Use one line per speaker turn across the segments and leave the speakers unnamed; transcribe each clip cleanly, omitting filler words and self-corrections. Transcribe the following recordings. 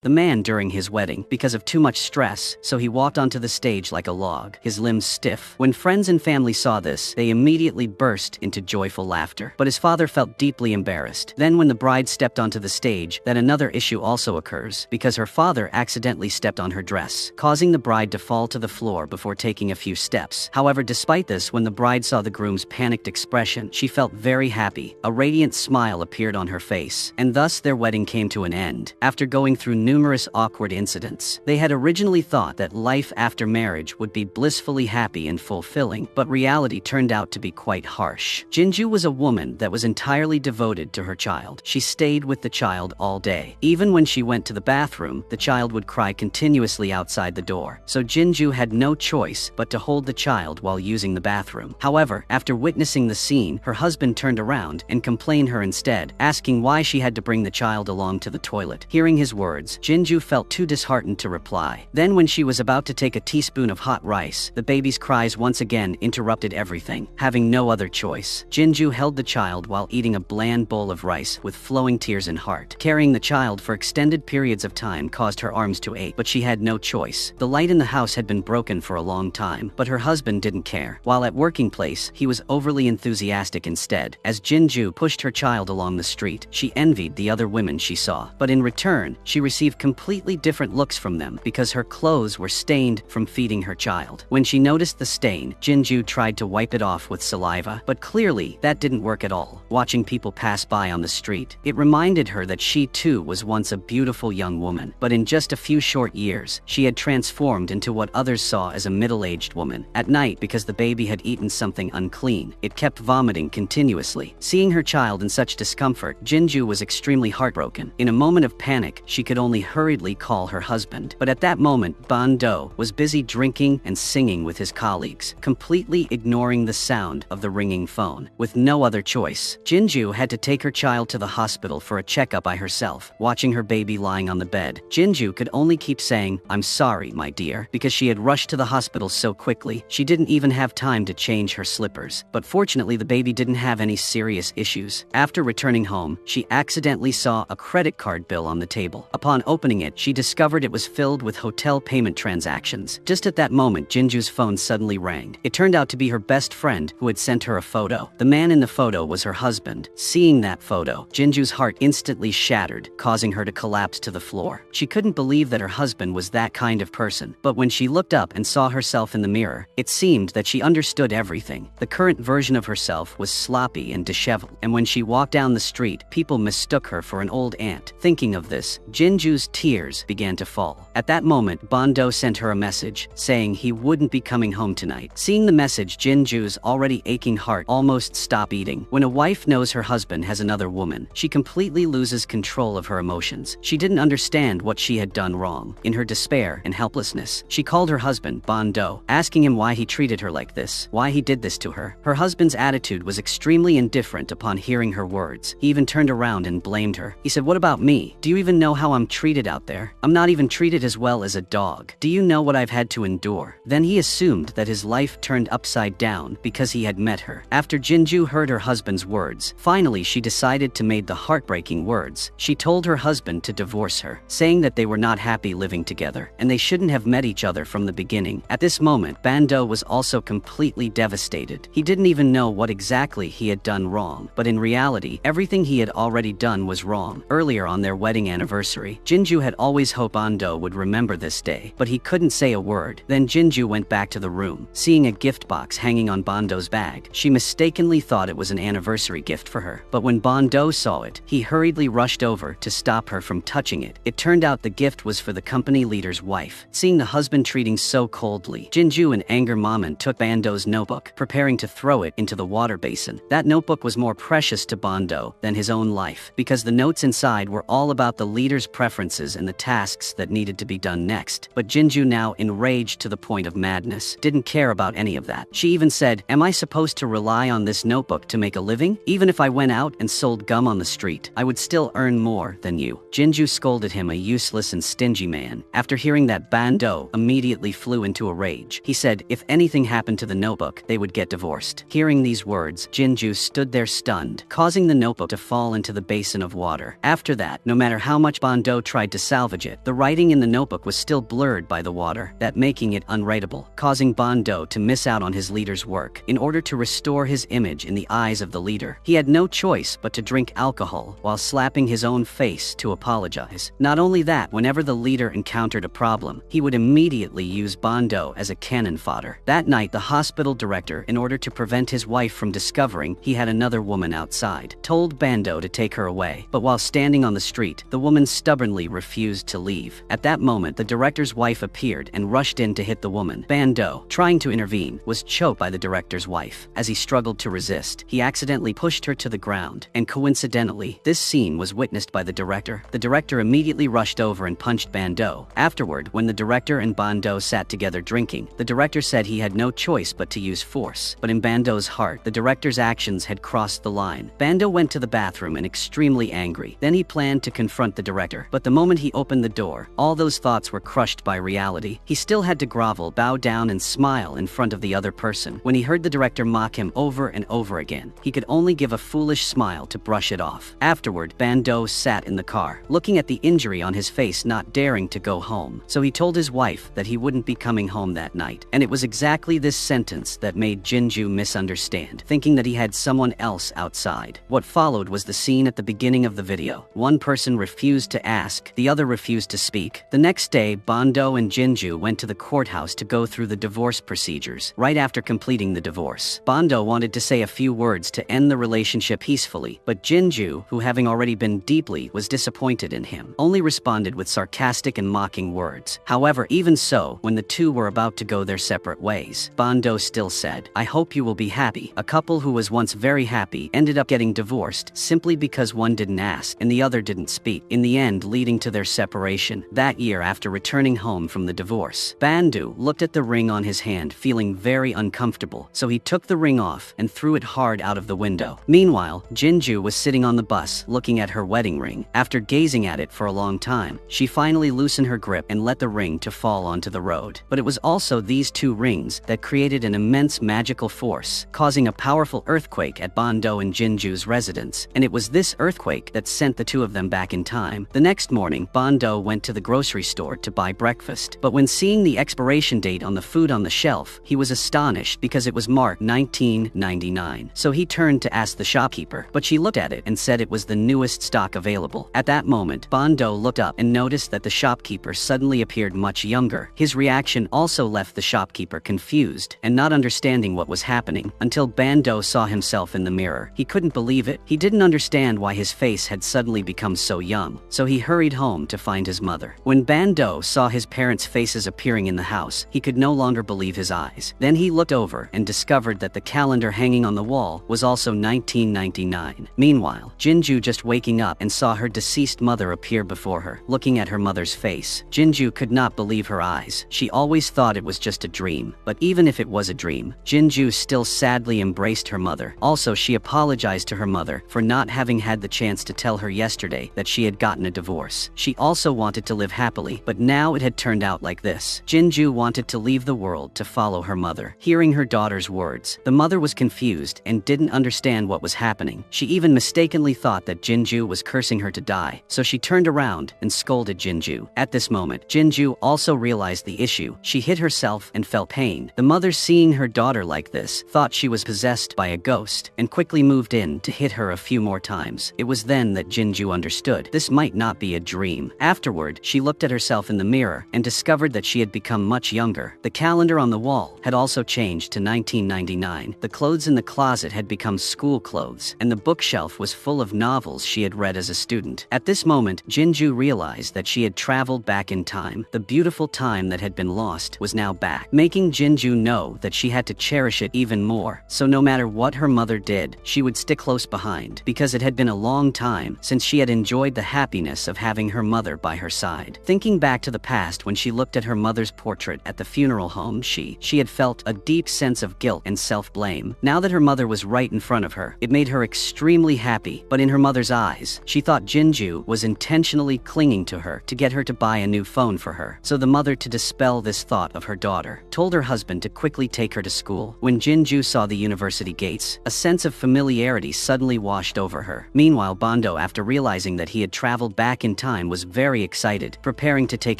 the man during his wedding because of too much stress, so he walked onto the stage like a log, his limbs stiff. When friends and family saw this, they immediately burst into joyful laughter. But his father felt deeply embarrassed. Then when the bride stepped onto the stage, that another issue also occurs, because her father accidentally stepped on her dress, causing the bride to fall to the floor before taking a few steps. However, despite this, when the bride saw the groom's panicked expression, she felt very happy. A radiant smile appeared on her face, and thus their wedding came to an end. After going through numerous awkward incidents, they had originally thought that life after marriage would be blissfully happy and fulfilling, but reality turned out to be quite harsh. Jinju was a woman that was entirely devoted to her child. She stayed with the child all day. Even when she went to the bathroom, the child would cry continuously outside the door, so Jinju had no choice but to hold the child while using the bathroom. However, after witnessing the scene, her husband turned around and complained her instead, asking why she had to bring the child along to the toilet. Hearing his words, Jinju felt too disheartened to reply. Then when she was about to take a teaspoon of hot rice, the baby's cries once again interrupted everything. Having no other choice, Jinju held the child while eating a bland bowl of rice with flowing tears in heart. Carrying the child for extended periods of time caused her arms to ache, but she had no choice. The light in the house had been broken for a long time, but her husband didn't care. While at working place, he was overly enthusiastic instead. As Jinju pushed her child along the street, she envied the other women she saw, but in return, she received completely different looks from them because her clothes were stained from feeding her child. When she noticed the stain, Jinju tried to wipe it off with saliva, but clearly that didn't work at all. Watching people pass by on the street, it reminded her that she too was once a beautiful young woman, but in just a few short years, she had transformed into what others saw as a middle-aged woman. At night, because the baby had eaten something unclean, it kept vomiting continuously. Seeing her child in such discomfort, Jinju was extremely heartbroken. In a moment of panic, she could only hurriedly call her husband. But at that moment, Ban Do was busy drinking and singing with his colleagues, completely ignoring the sound of the ringing phone. With no other choice, Jinju had to take her child to the hospital for a checkup by herself. Watching her baby lying on the bed, Jinju could only keep saying, "I'm sorry, my dear," because she had rushed to the hospital so quickly, she didn't even have time to change her slippers. But fortunately, the baby didn't have any serious issues. After returning home, she accidentally saw a credit card bill on the table. Upon opening it, she discovered it was filled with hotel payment transactions. Just at that moment, Jinju's phone suddenly rang. It turned out to be her best friend who had sent her a photo. The man in the photo was her husband. Seeing that photo, Jinju's heart instantly shattered, causing her to collapse to the floor. She couldn't believe that her husband was that kind of person. But when she looked up and saw herself in the mirror, it seemed that she understood everything. The current version of herself was sloppy and disheveled, and when she walked down the street, people mistook her for an old aunt. Thinking of this, Jinju's tears began to fall. At that moment, Ban Do sent her a message, saying he wouldn't be coming home tonight. Seeing the message, Jinju's already aching heart almost stopped beating. When a wife knows her husband has another woman, she completely loses control of her emotions. She didn't understand what she had done wrong. In her despair and helplessness, she called her husband, Ban Do, asking him why he treated her like this, why he did this to her. Her husband's attitude was extremely indifferent upon hearing her words. He even turned around and blamed her. He said, "What about me? Do you even know how I'm treated out there? I'm not even treated as well as a dog. Do you know what I've had to endure?" Then he assumed that his life turned upside down because he had met her. After Jinju heard her husband's words, finally she decided to make the heartbreaking words. She told her husband to divorce her, saying that they were not happy living together, and they shouldn't have met each other from the beginning. At this moment, Ban Do was also completely devastated. He didn't even know what exactly he had done wrong, but in reality, everything he had already done was wrong. Earlier on their wedding anniversary, Jinju had always hoped Ban Do would remember this day, but he couldn't say a word. Then Jinju went back to the room. Seeing a gift box hanging on Ban Do's bag, she mistakenly thought it was an anniversary gift for her. But when Ban Do saw it, he hurriedly rushed over to stop her from touching it. It turned out the gift was for the company leader's wife. Seeing the husband treating so coldly, Jinju in anger took Ban Do's notebook, preparing to throw it into the water basin. That notebook was more precious to Ban Do than his own life, because the notes inside were all about the leader's preferences and the tasks that needed to be done next. But Jinju, now enraged to the point of madness, didn't care about any of that. She even said, "Am I supposed to rely on this notebook to make a living? Even if I went out and sold gum on the street, I would still earn more than you." Jinju scolded him a useless and stingy man. After hearing that, Ban Do immediately flew into a rage. He said if anything happened to the notebook, they would get divorced. Hearing these words, Jinju stood there stunned, causing the notebook to fall into the basin of water. After that, no matter how much Ban Do tried to salvage it. The writing in the notebook was still blurred by the water, that making it unwritable, causing Ban Do to miss out on his leader's work. In order to restore his image in the eyes of the leader, he had no choice but to drink alcohol while slapping his own face to apologize. Not only that, whenever the leader encountered a problem, he would immediately use Ban Do as a cannon fodder. That night, the hospital director, in order to prevent his wife from discovering he had another woman outside, told Ban Do to take her away. But while standing on the street, the woman stubbornly refused to leave. At that moment, the director's wife appeared and rushed in to hit the woman. Ban Do, trying to intervene, was choked by the director's wife. As he struggled to resist, he accidentally pushed her to the ground, and coincidentally, this scene was witnessed by the director. The director immediately rushed over and punched Ban Do. Afterward, when the director and Ban Do sat together drinking, the director said he had no choice but to use force. But in Ban Do's heart, the director's actions had crossed the line. Ban Do went to the bathroom and extremely angry. Then he planned to confront the director. But the moment he opened the door, all those thoughts were crushed by reality. He still had to grovel, bow down, and smile in front of the other person. When he heard the director mock him over and over again, he could only give a foolish smile to brush it off. Afterward, Ban Do sat in the car, looking at the injury on his face, not daring to go home. So he told his wife that he wouldn't be coming home that night. And it was exactly this sentence that made Jinju misunderstand, thinking that he had someone else outside. What followed was the scene at the beginning of the video. One person refused to ask, the other refused to speak. The next day, Ban Do and Jinju went to the courthouse to go through the divorce procedures. Right after completing the divorce, Ban Do wanted to say a few words to end the relationship peacefully, but Jinju, who having already been deeply was disappointed in him, only responded with sarcastic and mocking words. However, even so, when the two were about to go their separate ways, Ban Do still said, "I hope you will be happy." A couple who was once very happy ended up getting divorced simply because one didn't ask and the other didn't speak, in the end leading to their separation. That year, after returning home from the divorce, Ban Do looked at the ring on his hand, feeling very uncomfortable, so he took the ring off and threw it hard out of the window. Meanwhile, Jinju was sitting on the bus looking at her wedding ring. After gazing at it for a long time, she finally loosened her grip and let the ring to fall onto the road. But it was also these two rings that created an immense magical force, causing a powerful earthquake at Ban Do and Jinju's residence. And it was this earthquake that sent the two of them back in time. The next morning, Ban Do went to the grocery store to buy breakfast. But when seeing the expiration date on the food on the shelf, he was astonished because it was marked 1999. So he turned to ask the shopkeeper, but she looked at it and said it was the newest stock available. At that moment, Ban Do looked up and noticed that the shopkeeper suddenly appeared much younger. His reaction also left the shopkeeper confused and not understanding what was happening until Ban Do saw himself in the mirror. He couldn't believe it. He didn't understand why his face had suddenly become so young. So he hurried home to find his mother. When Ban Do saw his parents' faces appearing in the house, he could no longer believe his eyes. Then he looked over and discovered that the calendar hanging on the wall was also 1999. Meanwhile, Jinju just waking up and saw her deceased mother appear before her. Looking at her mother's face, Jinju could not believe her eyes. She always thought it was just a dream. But even if it was a dream, Jinju still sadly embraced her mother. Also, she apologized to her mother for not having had the chance to tell her yesterday that she had gotten a divorce. She also wanted to live happily, but now it had turned out like this. Jinju wanted to leave the world to follow her mother. Hearing her daughter's words, the mother was confused and didn't understand what was happening. She even mistakenly thought that Jinju was cursing her to die, so she turned around and scolded Jinju. At this moment, Jinju also realized the issue. She hit herself and felt pain. The mother, seeing her daughter like this, thought she was possessed by a ghost and quickly moved in to hit her a few more times. It was then that Jinju understood this might not be a dream. Afterward, she looked at herself in the mirror and discovered that she had become much younger. The calendar on the wall had also changed to 1999. The clothes in the closet had become school clothes, and the bookshelf was full of novels she had read as a student. At this moment, Jinju realized that she had traveled back in time. The beautiful time that had been lost was now back, making Jinju know that she had to cherish it even more. So no matter what her mother did, she would stick close behind, because it had been a long time since she had enjoyed the happiness of having her mother by her side. Thinking back to the past when she looked at her mother's portrait at the funeral home, she had felt a deep sense of guilt and self-blame. Now that her mother was right in front of her, it made her extremely happy, but in her mother's eyes, she thought Jinju was intentionally clinging to her to get her to buy a new phone for her. So the mother, to dispel this thought of her daughter, told her husband to quickly take her to school. When Jinju saw the university gates, a sense of familiarity suddenly washed over her. Meanwhile, Ban Do, after realizing that he had traveled back in time was very excited, preparing to take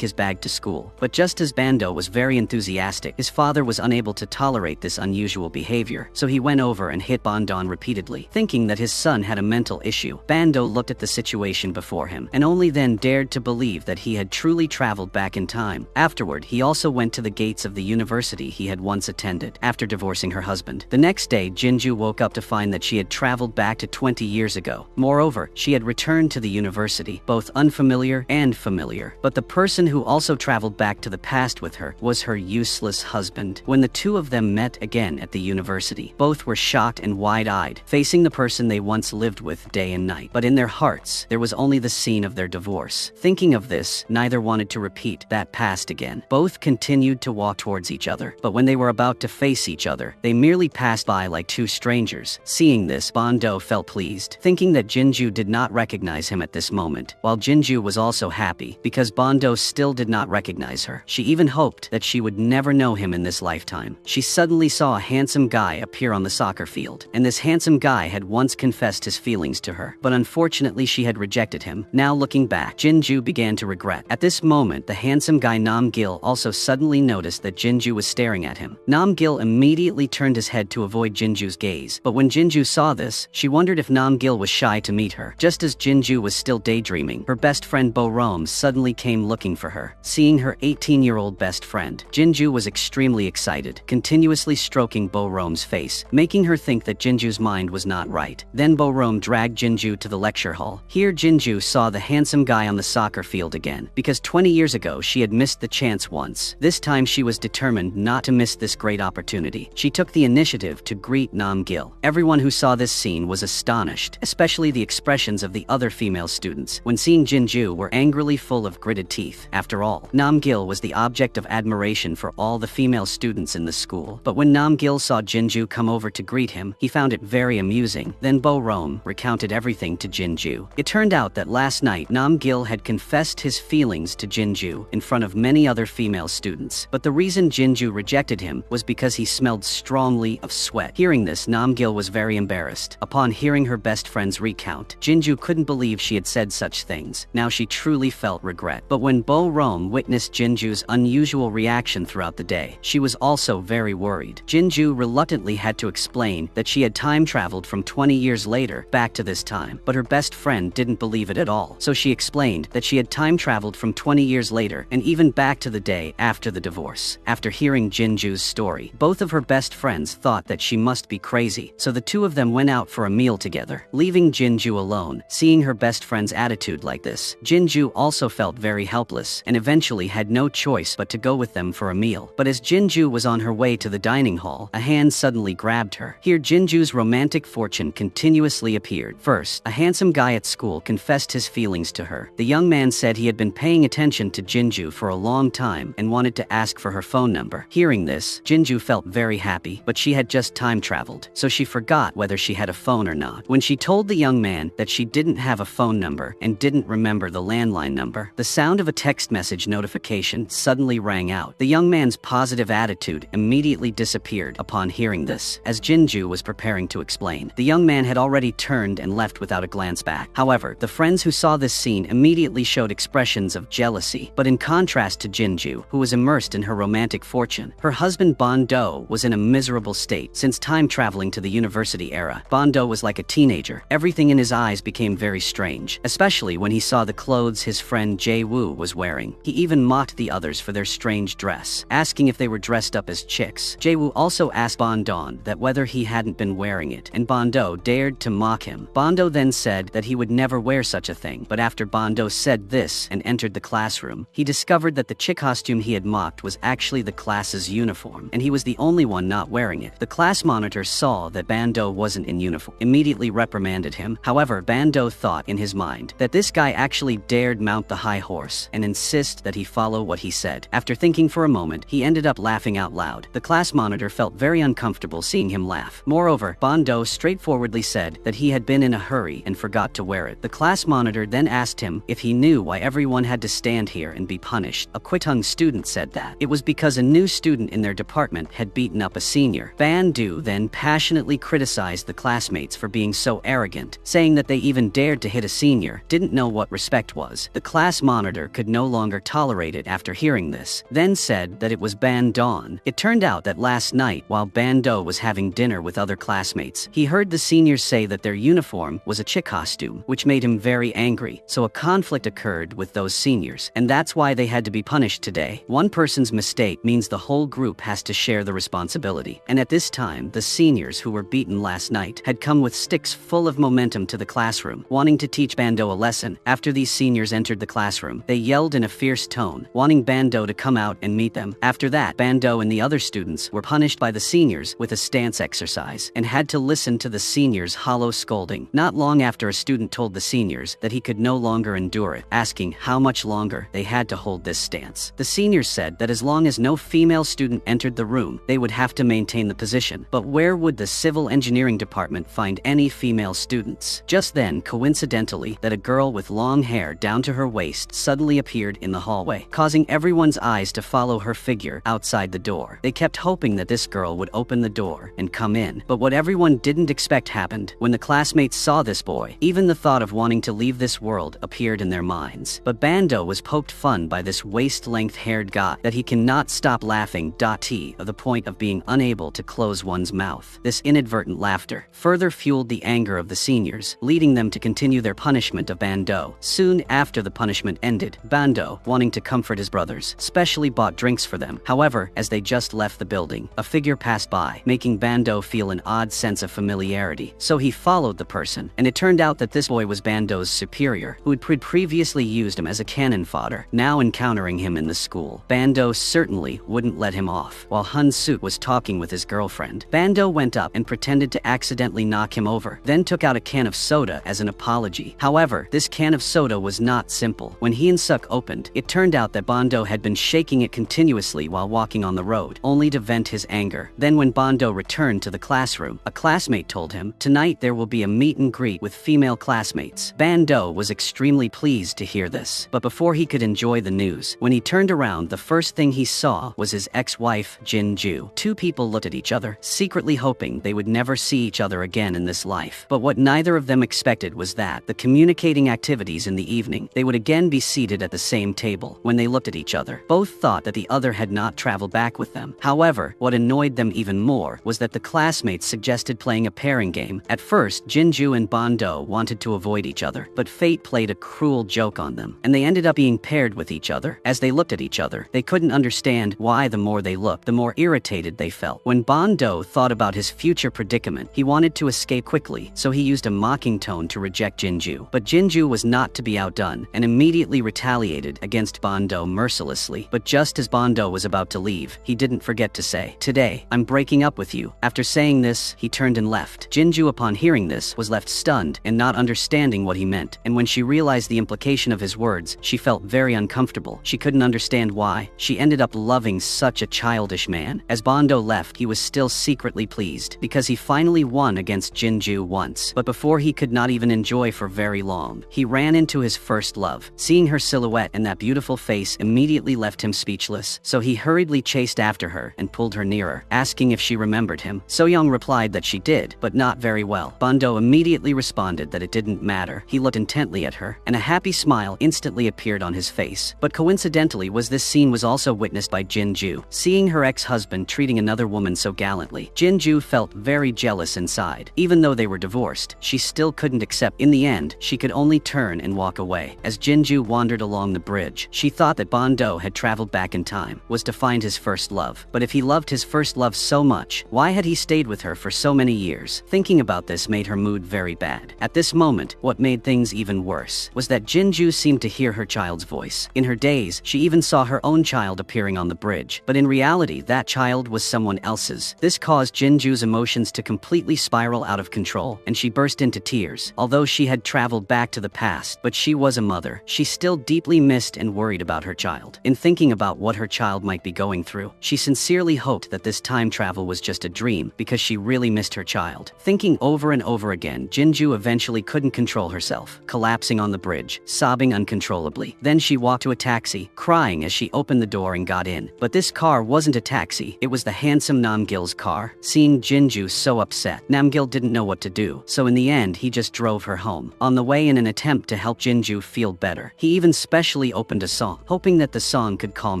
his bag to school. But just as Bando was very enthusiastic, his father was unable to tolerate this unusual behavior, so he went over and hit Bandon repeatedly, thinking that his son had a mental issue. Bando looked at the situation before him, and only then dared to believe that he had truly traveled back in time. Afterward, he also went to the gates of the university he had once attended, after divorcing her husband. The next day, Jinju woke up to find that she had traveled back to 20 years ago. Moreover, she had returned to the university, both unfamiliar and familiar. But the person who also traveled back to the past with her was her useless husband. When the two of them met again at the university, both were shocked and wide-eyed, facing the person they once lived with day and night. But in their hearts, there was only the scene of their divorce. Thinking of this, neither wanted to repeat that past again. Both continued to walk towards each other, but when they were about to face each other, they merely passed by like two strangers. Seeing this, Bando felt pleased, thinking that Jinju did not recognize him at this moment, while Jinju was also happy because Bando still did not recognize her. She even hoped that she would never know him in this lifetime. She suddenly saw a handsome guy appear on the soccer field, and this handsome guy had once confessed his feelings to her, but unfortunately she had rejected him. Now looking back, Jinju began to regret. At this moment, the handsome guy Namgil also suddenly noticed that Jinju was staring at him. Namgil immediately turned his head to avoid Jinju's gaze, but when Jinju saw this, she wondered if Namgil was shy to meet her. Just as Jinju was still daydreaming, her best friend Bo-Rom suddenly came looking for her. Seeing her 18-year-old best friend, Jinju was extremely excited, continuously stroking Bo-Rom's face, making her think that Jinju's mind was not right. Then Bo-Rom dragged Jinju to the lecture hall. Here Jinju saw the handsome guy on the soccer field again, because 20 years ago she had missed the chance once. This time she was determined not to miss this great opportunity. She took the initiative to greet Namgil. Everyone who saw this scene was astonished, especially the expressions of the other female students, when seeing Jinju were angrily full of gritted teeth. After all, Namgil was the object of admiration for all the female students in the school. But when Namgil saw Jinju come over to greet him, he found it very amusing. Then Bo-Rom recounted everything to Jinju. It turned out that last night Namgil had confessed his feelings to Jinju in front of many other female students. But the reason Jinju rejected him was because he smelled strongly of sweat. Hearing this, Namgil was very embarrassed. Upon hearing her best friend's recount, Jinju couldn't believe she had said such things. Now she truly felt regret. But when Bo-Rom witnessed Jinju's unusual reaction throughout the day, she was also very worried. Jinju reluctantly had to explain that she had time traveled from 20 years later back to this time, but her best friend didn't believe it at all. So she explained that she had time traveled from 20 years later and even back to the day after the divorce. After hearing Jinju's story, both of her best friends thought that she must be crazy, so the two of them went out for a meal together, leaving Jinju alone. Seeing her best friend's attitude like this, Jinju also felt very helpless and eventually had no choice but to go with them for a meal. But as Jinju was on her way to the dining hall, a hand suddenly grabbed her. Here Jinju's romantic fortune continuously appeared. First, a handsome guy at school confessed his feelings to her. The young man said he had been paying attention to Jinju for a long time and wanted to ask for her phone number. Hearing this, Jinju felt very happy, but she had just time traveled, so she forgot whether she had a phone or not. When she told the young man that she didn't have a phone number and didn't remember the landline number, the sound of a text message notification suddenly rang out. The young man's positive attitude immediately disappeared upon hearing this. As Jinju was preparing to explain, the young man had already turned and left without a glance back. However, the friends who saw this scene immediately showed expressions of jealousy. But in contrast to Jinju, who was immersed in her romantic fortune, her husband Bando was in a miserable state. Since time traveling to the university era, Bando was like a teenager. Everything in his eyes became very strange, especially when he saw the clothes his friend Jae-woo was wearing. He even mocked the others for their strange dress, asking if they were dressed up as chicks. Jae-woo also asked Bondon that whether he hadn't been wearing it, and Bando dared to mock him. Bando then said that he would never wear such a thing, but after Bando said this and entered the classroom, he discovered that the chick costume he had mocked was actually the class's uniform, and he was the only one not wearing it. The class monitor saw that Bando wasn't in uniform, immediately reprimanded him. However, Bando thought in his mind that this guy actually dared mount the high horse and insist that he follow what he said. After thinking for a moment, he ended up laughing out loud. The class monitor felt very uncomfortable seeing him laugh. Moreover, Bando straightforwardly said that he had been in a hurry and forgot to wear it. The class monitor then asked him if he knew why everyone had to stand here and be punished. A Kwitung student said that it was because a new student in their department had beaten up a senior. Bandu then passionately criticized the classmates for being so arrogant, saying that they even dared to hit a senior, didn't know what what respect was. The class monitor could no longer tolerate it after hearing this, then said that it was Ban Dawn. It turned out that last night, while Ban Do was having dinner with other classmates, he heard the seniors say that their uniform was a chick costume, which made him very angry, so a conflict occurred with those seniors, and that's why they had to be punished today. One person's mistake means the whole group has to share the responsibility, and at this time, the seniors who were beaten last night had come with sticks full of momentum to the classroom, wanting to teach Bando a lesson. After these seniors entered the classroom, they yelled in a fierce tone, wanting Bando to come out and meet them. After that, Bando and the other students were punished by the seniors with a stance exercise and had to listen to the seniors' hollow scolding. Not long after, a student told the seniors that he could no longer endure it, asking how much longer they had to hold this stance. The seniors said that as long as no female student entered the room, they would have to maintain the position. But where would the civil engineering department find any female students? Just then, coincidentally, that a girl with long hair down to her waist suddenly appeared in the hallway, causing everyone's eyes to follow her figure outside the door. They kept hoping that this girl would open the door and come in, but what everyone didn't expect happened. When the classmates saw this boy, even the thought of wanting to leave this world appeared in their minds. But Bando was poked fun by this waist-length haired guy that he cannot stop laughing to the point of being unable to close one's mouth. This inadvertent laughter further fueled the anger of the seniors, leading them to continue their punishment of Bando. Soon after the punishment ended, Bando, wanting to comfort his brothers, specially bought drinks for them. However, as they just left the building, a figure passed by, making Bando feel an odd sense of familiarity. So he followed the person, and it turned out that this boy was Bando's superior, who had previously used him as a cannon fodder. Now encountering him in the school, Bando certainly wouldn't let him off. While Han Suk was talking with his girlfriend, Bando went up and pretended to accidentally knock him over, then took out a can of soda as an apology. However, this can of soda was not simple. When he and Suk opened, it turned out that Bando had been shaking it continuously while walking on the road, only to vent his anger. Then when Bando returned to the classroom, a classmate told him, "Tonight there will be a meet and greet with female classmates." Bando was extremely pleased to hear this, but before he could enjoy the news, when he turned around, the first thing he saw was his ex-wife, Jinju. Two people looked at each other, secretly hoping they would never see each other again in this life. But what neither of them expected was that, the communicating activities in the evening, they would again be seated at the same table. When they looked at each other, both thought that the other had not traveled back with them. However, what annoyed them even more was that the classmates suggested playing a pairing game. At first, Jinju and Bando wanted to avoid each other, but fate played a cruel joke on them, and they ended up being paired with each other. As they looked at each other, they couldn't understand why the more they looked, the more irritated they felt. When Bando thought about his future predicament, he wanted to escape quickly, so he used a mocking tone to reject Jinju. But Jinju was not to be outdone, and immediately retaliated against Bando mercilessly. But just as Bando was about to leave, he didn't forget to say, "Today, I'm breaking up with you." After saying this, he turned and left. Jinju, upon hearing this, was left stunned and not understanding what he meant, and when she realized the implication of his words, she felt very uncomfortable. She couldn't understand why. She ended up loving such a childish man. As Bando left, he was still secretly pleased, because he finally won against Jinju once. But before he could not even enjoy for very long, he ran into his first love. Seeing her silhouette and that beautiful face immediately left him speechless, so he hurriedly chased after her and pulled her nearer, asking if she remembered him. Soyoung replied that she did, but not very well. Bando immediately responded that it didn't matter. He looked intently at her, and a happy smile instantly appeared on his face. But coincidentally this scene was also witnessed by Jinju. Seeing her ex-husband treating another woman so gallantly, Jinju felt very jealous inside. Even though they were divorced, she still couldn't accept. In the end, she could only turn and walk away. As Jinju wandered along the bridge, she thought that Bando had traveled back in time, was to find his first love. But if he loved his first love so much, why had he stayed with her for so many years? Thinking about this made her mood very bad. At this moment, what made things even worse was that Jinju seemed to hear her child's voice. In her daze, she even saw her own child appearing on the bridge, but in reality, that child was someone else's. This caused Jinju's emotions to completely spiral out of control, and she burst into tears. Although she had traveled back to the past, but she was a mother, she still deeply missed and worried about her child. In thinking about what her child might be going through, she sincerely hoped that this time travel was just a dream, because she really missed her child. Thinking over and over again, Jinju eventually couldn't control herself, collapsing on the bridge, sobbing uncontrollably. Then she walked to a taxi, crying as she opened the door and got in. But this car wasn't a taxi, it was the handsome Namgil's car. Seeing Jinju so upset, Namgil didn't know what to do, so in the end he just drove her home. On the way, in an attempt to help Jinju feel better. He even specially opened a song, hoping that the song could calm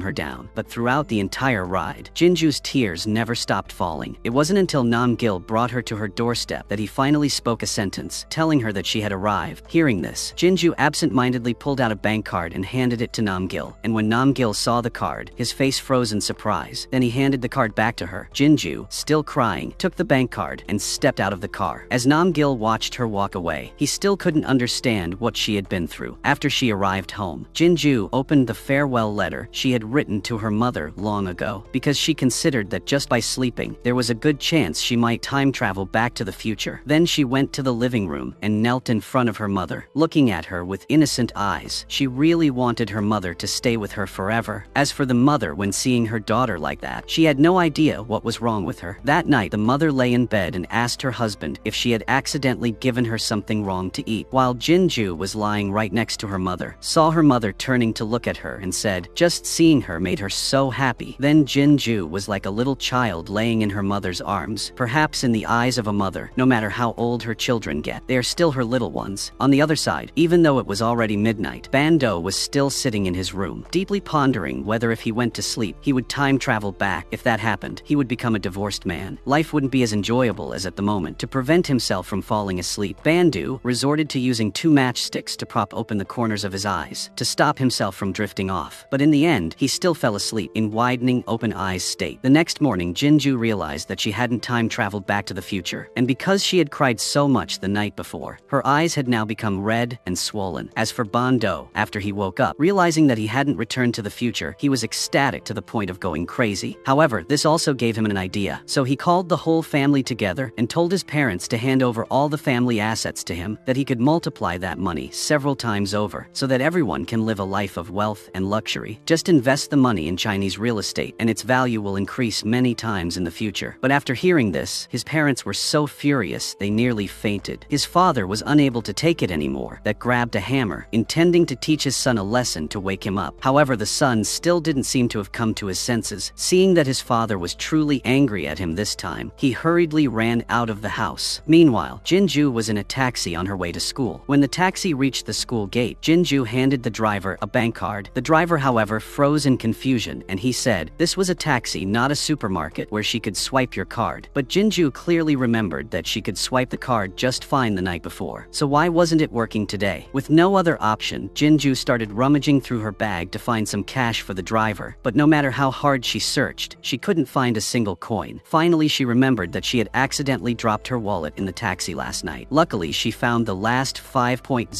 her down. But throughout the entire ride, Jinju's tears never stopped falling. It wasn't until Namgil brought her to her doorstep that he finally spoke a sentence, telling her that she had arrived. Hearing this, Jinju absent-mindedly pulled out a bank card and handed it to Namgil, and when Namgil saw the card, his face froze in surprise. Then he handed the card back to her. Jinju, still crying, took the bank card and stepped out of the car. As Namgil watched her walk away, he still couldn't understand what she had been through. After she arrived home, Jinju opened the farewell letter she had written to her mother long ago, because she considered that just by sleeping, there was a good chance she might time travel back to the future. Then she went to the living room and knelt in front of her mother, looking at her with innocent eyes. She really wanted her mother to stay with her forever. As for the mother, when seeing her daughter like that, she had no idea what was wrong with her. That night, the mother lay in bed and asked her husband if she had accidentally given her something wrong to eat. While Jinju was lying right next to her mother, saw her mother turning to look at her and said, just seeing her made her so happy. Then Jinju was like a little child laying in her mother's arms. Perhaps in the eyes of a mother, no matter how old her children get, they are still her little ones. On the other side, even though it was already midnight, Bando was still sitting in his room, deeply pondering whether if he went to sleep, he would time travel back. If that happened, he would become a divorced man. Life wouldn't be as enjoyable as at the moment. To prevent himself from falling asleep, Bandu resorted to using 2 matchsticks to prop open the corners of his eyes, to stop himself from drifting off. But in the end, he still fell asleep in widening open eyes state. The next morning, Jinju realized that she hadn't time traveled back to the future, and because she had cried so much the night before, her eyes had now become red and swollen. As for Bando, after he woke up, realizing that he hadn't returned to the future, he was ecstatic to the point of going crazy. However, this also gave him an idea, so he called the whole family together and told his parents to hand over all the family assets to him, that he could multiply that money several times over, so that everyone can live a life of wealth and luxury. Just invest the money in Chinese real estate, and its value will increase many times in the future. But after hearing this, his parents were so furious they nearly fainted. His father was unable to take it anymore, that grabbed a hammer, intending to teach his son a lesson to wake him up. However, the son still didn't seem to have come to his senses. Seeing that his father was truly angry at him this time, he hurriedly ran out of the house. Meanwhile, Jinju was in a taxi on her way to school. When the taxi reached the school gate, Jinju handed the driver a bank card. The driver, however, froze in confusion, and he said, this was a taxi, not a supermarket where she could swipe your card. But Jinju clearly remembered that she could swipe the card just fine the night before. So why wasn't it working today? With no other option, Jinju started rummaging through her bag to find some cash for the driver. But no matter how hard she searched, she couldn't find a single coin. Finally, she remembered that she had accidentally dropped her wallet in the taxi last night. Luckily, she found the last 5,000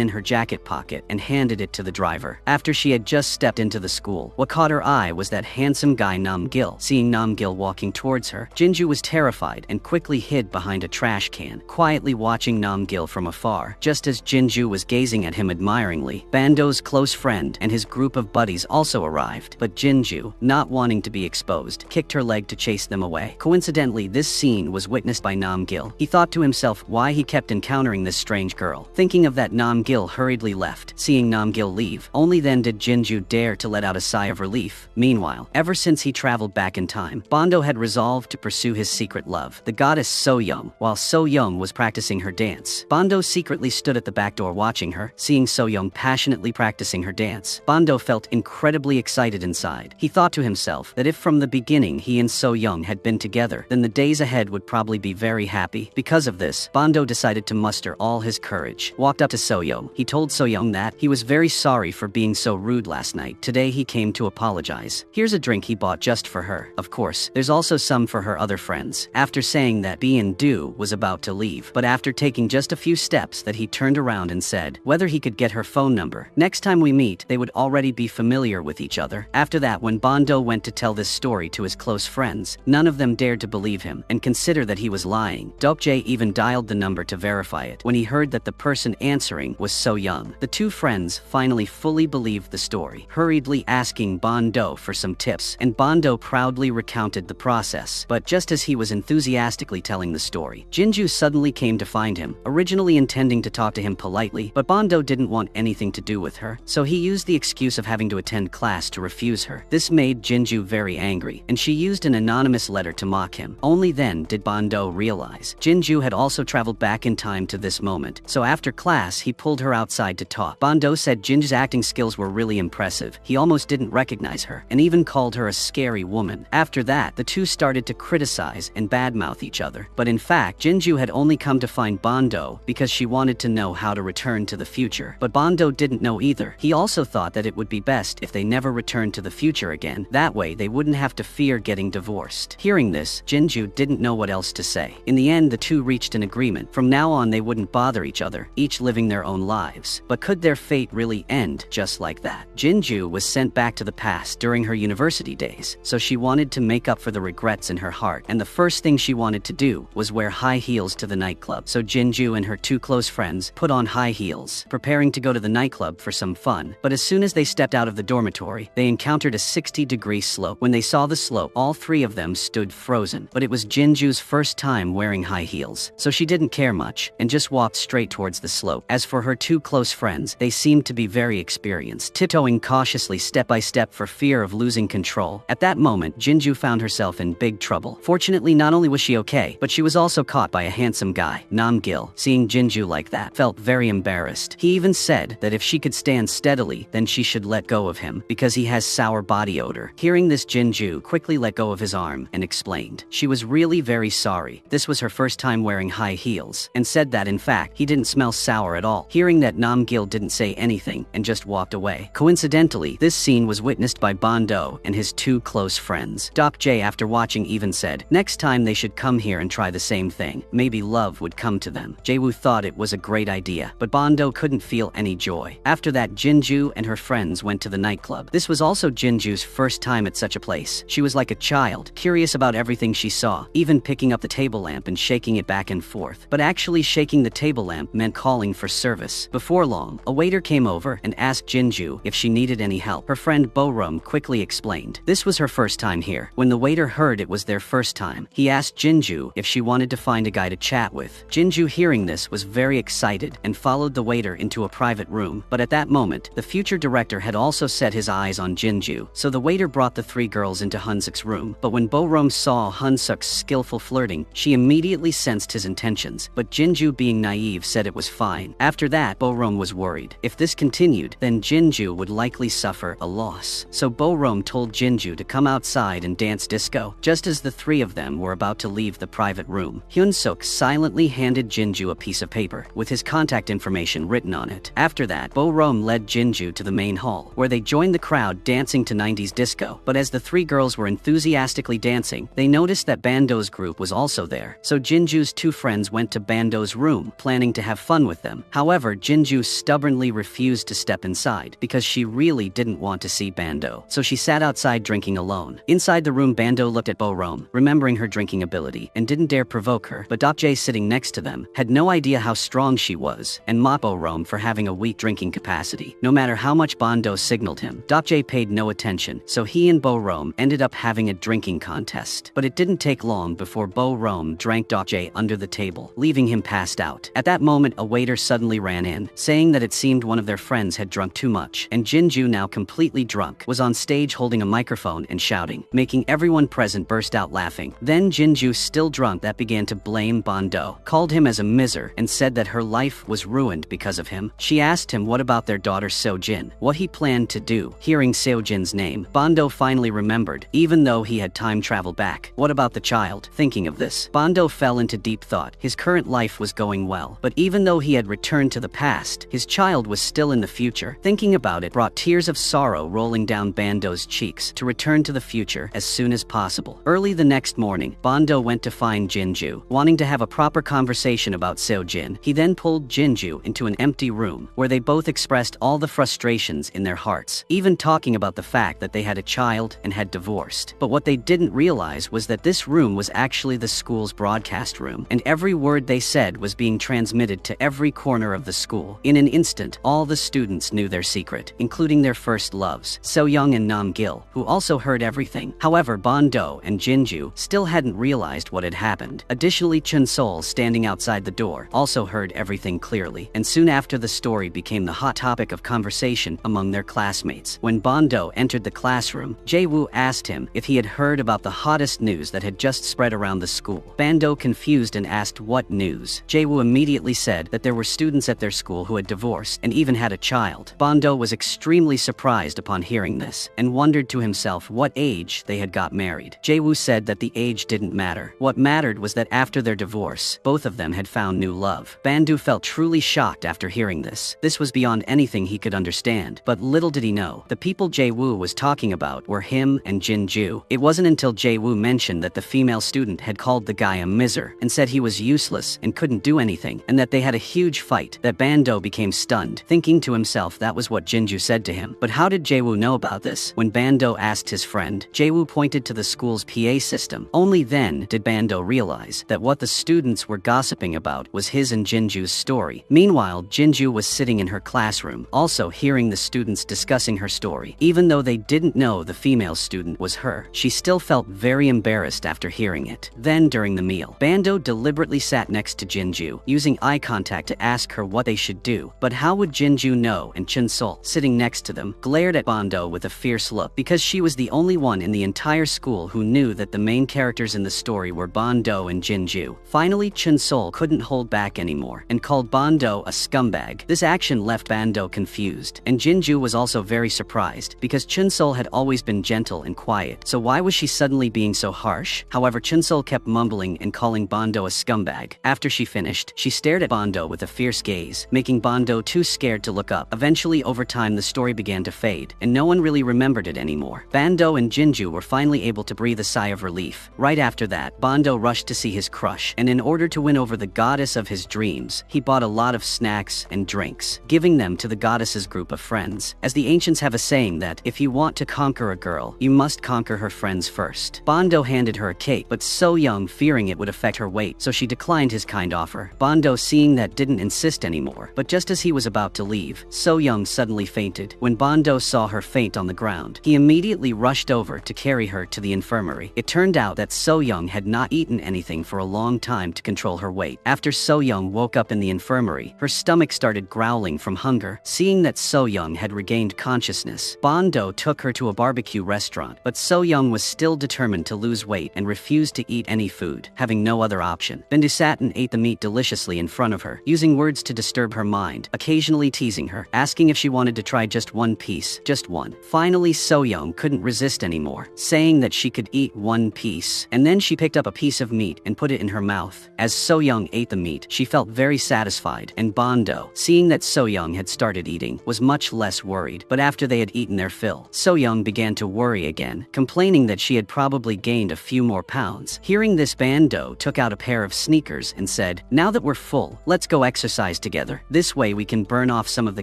in her jacket pocket and handed it to the driver. After she had just stepped into the school, what caught her eye was that handsome guy Namgil. Seeing Namgil walking towards her, Jinju was terrified and quickly hid behind a trash can, quietly watching Namgil from afar. Just as Jinju was gazing at him admiringly, Bando's close friend and his group of buddies also arrived. But Jinju, not wanting to be exposed, kicked her leg to chase them away. Coincidentally, this scene was witnessed by Namgil. He thought to himself why he kept encountering this strange girl. Thinking of that, Namgil hurriedly left. Seeing Namgil leave, only then did Jinju dare to let out a sigh of relief. Meanwhile, ever since he traveled back in time, Bando had resolved to pursue his secret love, the goddess So-young. While So-young was practicing her dance, Bando secretly stood at the back door watching her. Seeing So-young passionately practicing her dance, Bando felt incredibly excited inside. He thought to himself that if from the beginning he and So-young had been together, then the days ahead would probably be very happy. Because of this, Bando decided to muster all his courage. Walked up to So-young. He told So-young that he was very sorry for being so rude last night. Today he came to apologize. Here's a drink he bought just for her. Of course, there's also some for her other friends. After saying that, Do was about to leave, but after taking just a few steps that he turned around and said whether he could get her phone number. Next time we meet, they would already be familiar with each other. After that, when Bando went to tell this story to his close friends, none of them dared to believe him and consider that he was lying. Dokjae even dialed the number to verify it when he heard that the person answering was So-young. The two friends finally fully believed the story, hurriedly asking Bando for some tips, and Bando proudly recounted the process. But just as he was enthusiastically telling the story, Jinju suddenly came to find him, originally intending to talk to him politely, but Bando didn't want anything to do with her, so he used the excuse of having to attend class to refuse her. This made Jinju very angry, and she used an anonymous letter to mock him. Only then did Bando realize Jinju had also traveled back in time to this moment, out. So after class, he pulled her outside to talk. Bando said Jinju's acting skills were really impressive. He almost didn't recognize her, and even called her a scary woman. After that, the two started to criticize and badmouth each other. But in fact, Jinju had only come to find Bando because she wanted to know how to return to the future. But Bando didn't know either. He also thought that it would be best if they never returned to the future again. That way, they wouldn't have to fear getting divorced. Hearing this, Jinju didn't know what else to say. In the end, the two reached an agreement. From now on, they wouldn't bother each other, each living their own lives. But could their fate really end just like that? Jinju was sent back to the past during her university days, so she wanted to make up for the regrets in her heart, and the first thing she wanted to do was wear high heels to the nightclub. So Jinju and her two close friends put on high heels, preparing to go to the nightclub for some fun. But as soon as they stepped out of the dormitory, they encountered a 60-degree slope. When they saw the slope, all three of them stood frozen. But it was Jinju's first time wearing high heels, so she didn't care much and just walked straight towards the slope. As for her two close friends, they seemed to be very experienced, tiptoeing cautiously step by step for fear of losing control. At that moment, Jinju found herself in big trouble. Fortunately, not only was she okay, but she was also caught by a handsome guy. Namgil, seeing Jinju like that, felt very embarrassed. He even said that if she could stand steadily, then she should let go of him because he has sour body odor. Hearing this, Jinju quickly let go of his arm and explained she was really very sorry. This was her first time wearing high heels, and said that in fact he didn't smell sour at all. Hearing that, Namgil didn't say anything and just walked away. Coincidentally, this scene was witnessed by Bando and his two close friends. Doc J, after watching, even said next time they should come here and try the same thing. Maybe love would come to them. Jaewoo thought it was a great idea, but Bando couldn't feel any joy. After that, Jinju and her friends went to the nightclub. This was also Jinju's first time at such a place. She was like a child, curious about everything she saw, even picking up the table lamp and shaking it back and forth. But actually shaking the table lamp meant calling for service. Before long, a waiter came over and asked Jinju if she needed any help. Her friend Borum quickly explained this was her first time here. When the waiter heard it was their first time, he asked Jinju if she wanted to find a guy to chat with. Jinju, hearing this, was very excited and followed the waiter into a private room. But at that moment, the future director had also set his eyes on Jinju, so the waiter brought the three girls into Hunsuk's room. But when Borum saw Hunsuk's skillful flirting, she immediately sensed his intentions. But Jinju, being naive, said it was fine. After that, Borum was worried. If this continued, then Jinju would likely suffer a loss. So Borum told Jinju to come outside and dance disco. Just as the three of them were about to leave the private room, Hyunsuk silently handed Jinju a piece of paper with his contact information written on it. After that, Borum led Jinju to the main hall, where they joined the crowd dancing to 90s disco. But as the three girls were enthusiastically dancing, they noticed that Bando's group was also there. So Jinju's two friends went to Bando's room, planning to have fun with them. However, Jinju stubbornly refused to step inside because she really didn't want to see Bando. So she sat outside drinking alone. Inside the room, Bando looked at Borum, remembering her drinking ability, and didn't dare provoke her. But Doc J, sitting next to them, had no idea how strong she was and mocked Borum for having a weak drinking capacity. No matter how much Bando signaled him, Doc J paid no attention, so he and Borum ended up having a drinking contest. But it didn't take long before Borum drank Doc J under the table, leaving him passed out. At that moment, a waiter suddenly ran in, saying that it seemed one of their friends had drunk too much, and Jinju, now completely drunk, was on stage holding a microphone and shouting, making everyone present burst out laughing. Then Jinju, still drunk, that began to blame Bando, called him as a miser, and said that her life was ruined because of him. She asked him what about their daughter Seojin, what he planned to do. Hearing Seojin's name, Bando finally remembered, even though he had time traveled back. What about the child? Thinking of this, Bando fell into deep thought. His current life was going well, but even though he had returned to the past, his child was still in the future. Thinking about it brought tears of sorrow rolling down Bando's cheeks. To return to the future as soon as possible. Early the next morning, Bando went to find Jinju, wanting to have a proper conversation about Seojin. He then pulled Jinju into an empty room, where they both expressed all the frustrations in their hearts, even talking about the fact that they had a child and had divorced. But what they didn't realize was that this room was actually the school's broadcast room, and every word they said was being transmitted to every corner of the school. In an instant, all the students knew their secret, including their first loves, Seoyoung and Namgil, who also heard everything. However, Bando and Jinju still hadn't realized what had happened. Additionally, Chun-Sol, standing outside the door, also heard everything clearly, and soon after, the story became the hot topic of conversation among their classmates. When Bando entered the classroom, Jaewoo asked him if he had heard about the hottest news that had just spread around the school. Bando, confused, and asked what news. Jaewoo immediately immediately said that there were students at their school who had divorced and even had a child. Bando was extremely surprised upon hearing this and wondered to himself what age they had got married. Jae-woo said that the age didn't matter. What mattered was that after their divorce, both of them had found new love. Bando felt truly shocked after hearing this. This was beyond anything he could understand, but little did he know, the people Jae-woo was talking about were him and Jin-ju. It wasn't until Jae-woo mentioned that the female student had called the guy a miser and said he was useless and couldn't do anything, and that they had a huge fight, that Bando became stunned, thinking to himself that was what Jin-ju said to him. But how did Jae-woo know about this? When Bando asked his friend, Jae-woo pointed to the school's PA system. Only then did Bando realize that what the students were gossiping about was his and Jin-ju's story. Meanwhile, Jin-ju was sitting in her classroom, also hearing the students discussing her story. Even though they didn't know the female student was her, she still felt very embarrassed after hearing it. Then, during the meal, Bando deliberately sat next to Jin-ju, using eye contact to ask her what they should do. But how would Jin-ju know? And Chun-sol, sitting next to them, glared at Bando with a fierce look, because she was the only one in the entire school who knew that the main characters in the story were Bando and Jin-ju. Finally, Chun-sol couldn't hold back anymore and called Bando a scumbag. This action left Bando confused, and Jin-ju was also very surprised, because Chun-sol had always been gentle and quiet, so why was she suddenly being so harsh? However, Chun-sol kept mumbling and calling Bando a scumbag. After she finished, she stared at Bando with a fierce gaze, making Bando too scared to look up. Eventually, over time, the story began to fade, and no one really remembered it anymore. Bando and Jin-ju were finally able to breathe a sigh of relief. Right after that, Bando rushed to see his crush, and in order to win over the goddess of his dreams, he bought a lot of snacks and drinks, giving them to the goddess's group of friends. As the ancients have a saying that, if you want to conquer a girl, you must conquer her friends first. Bando handed her a cake, but So-young, fearing it would affect her weight, so she declined his kind offer. Bando, seeing that, didn't insist anymore, but just as he was about to leave, So-young suddenly fainted. When Bando saw her faint on the ground, he immediately rushed over to carry her to the infirmary. It turned out that So-young had not eaten anything for a long time to control her weight. After So-young woke up in the infirmary, her stomach started growling from hunger. Seeing that So-young had regained consciousness, Bando took her to a barbecue restaurant, but So-young was still determined to lose weight and refused to eat any food. Having no other option, Bando sat and ate the meat deliciously in front of her, using words to disturb her mind, occasionally teasing her, asking if she wanted to try just one piece, just one. Finally, So-young couldn't resist anymore, saying that she could eat one piece, and then she picked up a piece of meat and put it in her mouth. As So-young ate the meat, she felt very satisfied, and Bando, seeing that So-young had started eating, was much less worried. But after they had eaten their fill, So-young began to worry again, complaining that she had probably gained a few more pounds. Hearing this, Bando took out a pair of sneakers and said, "Now that we're full, let's go exercise together. This way we can burn off some of the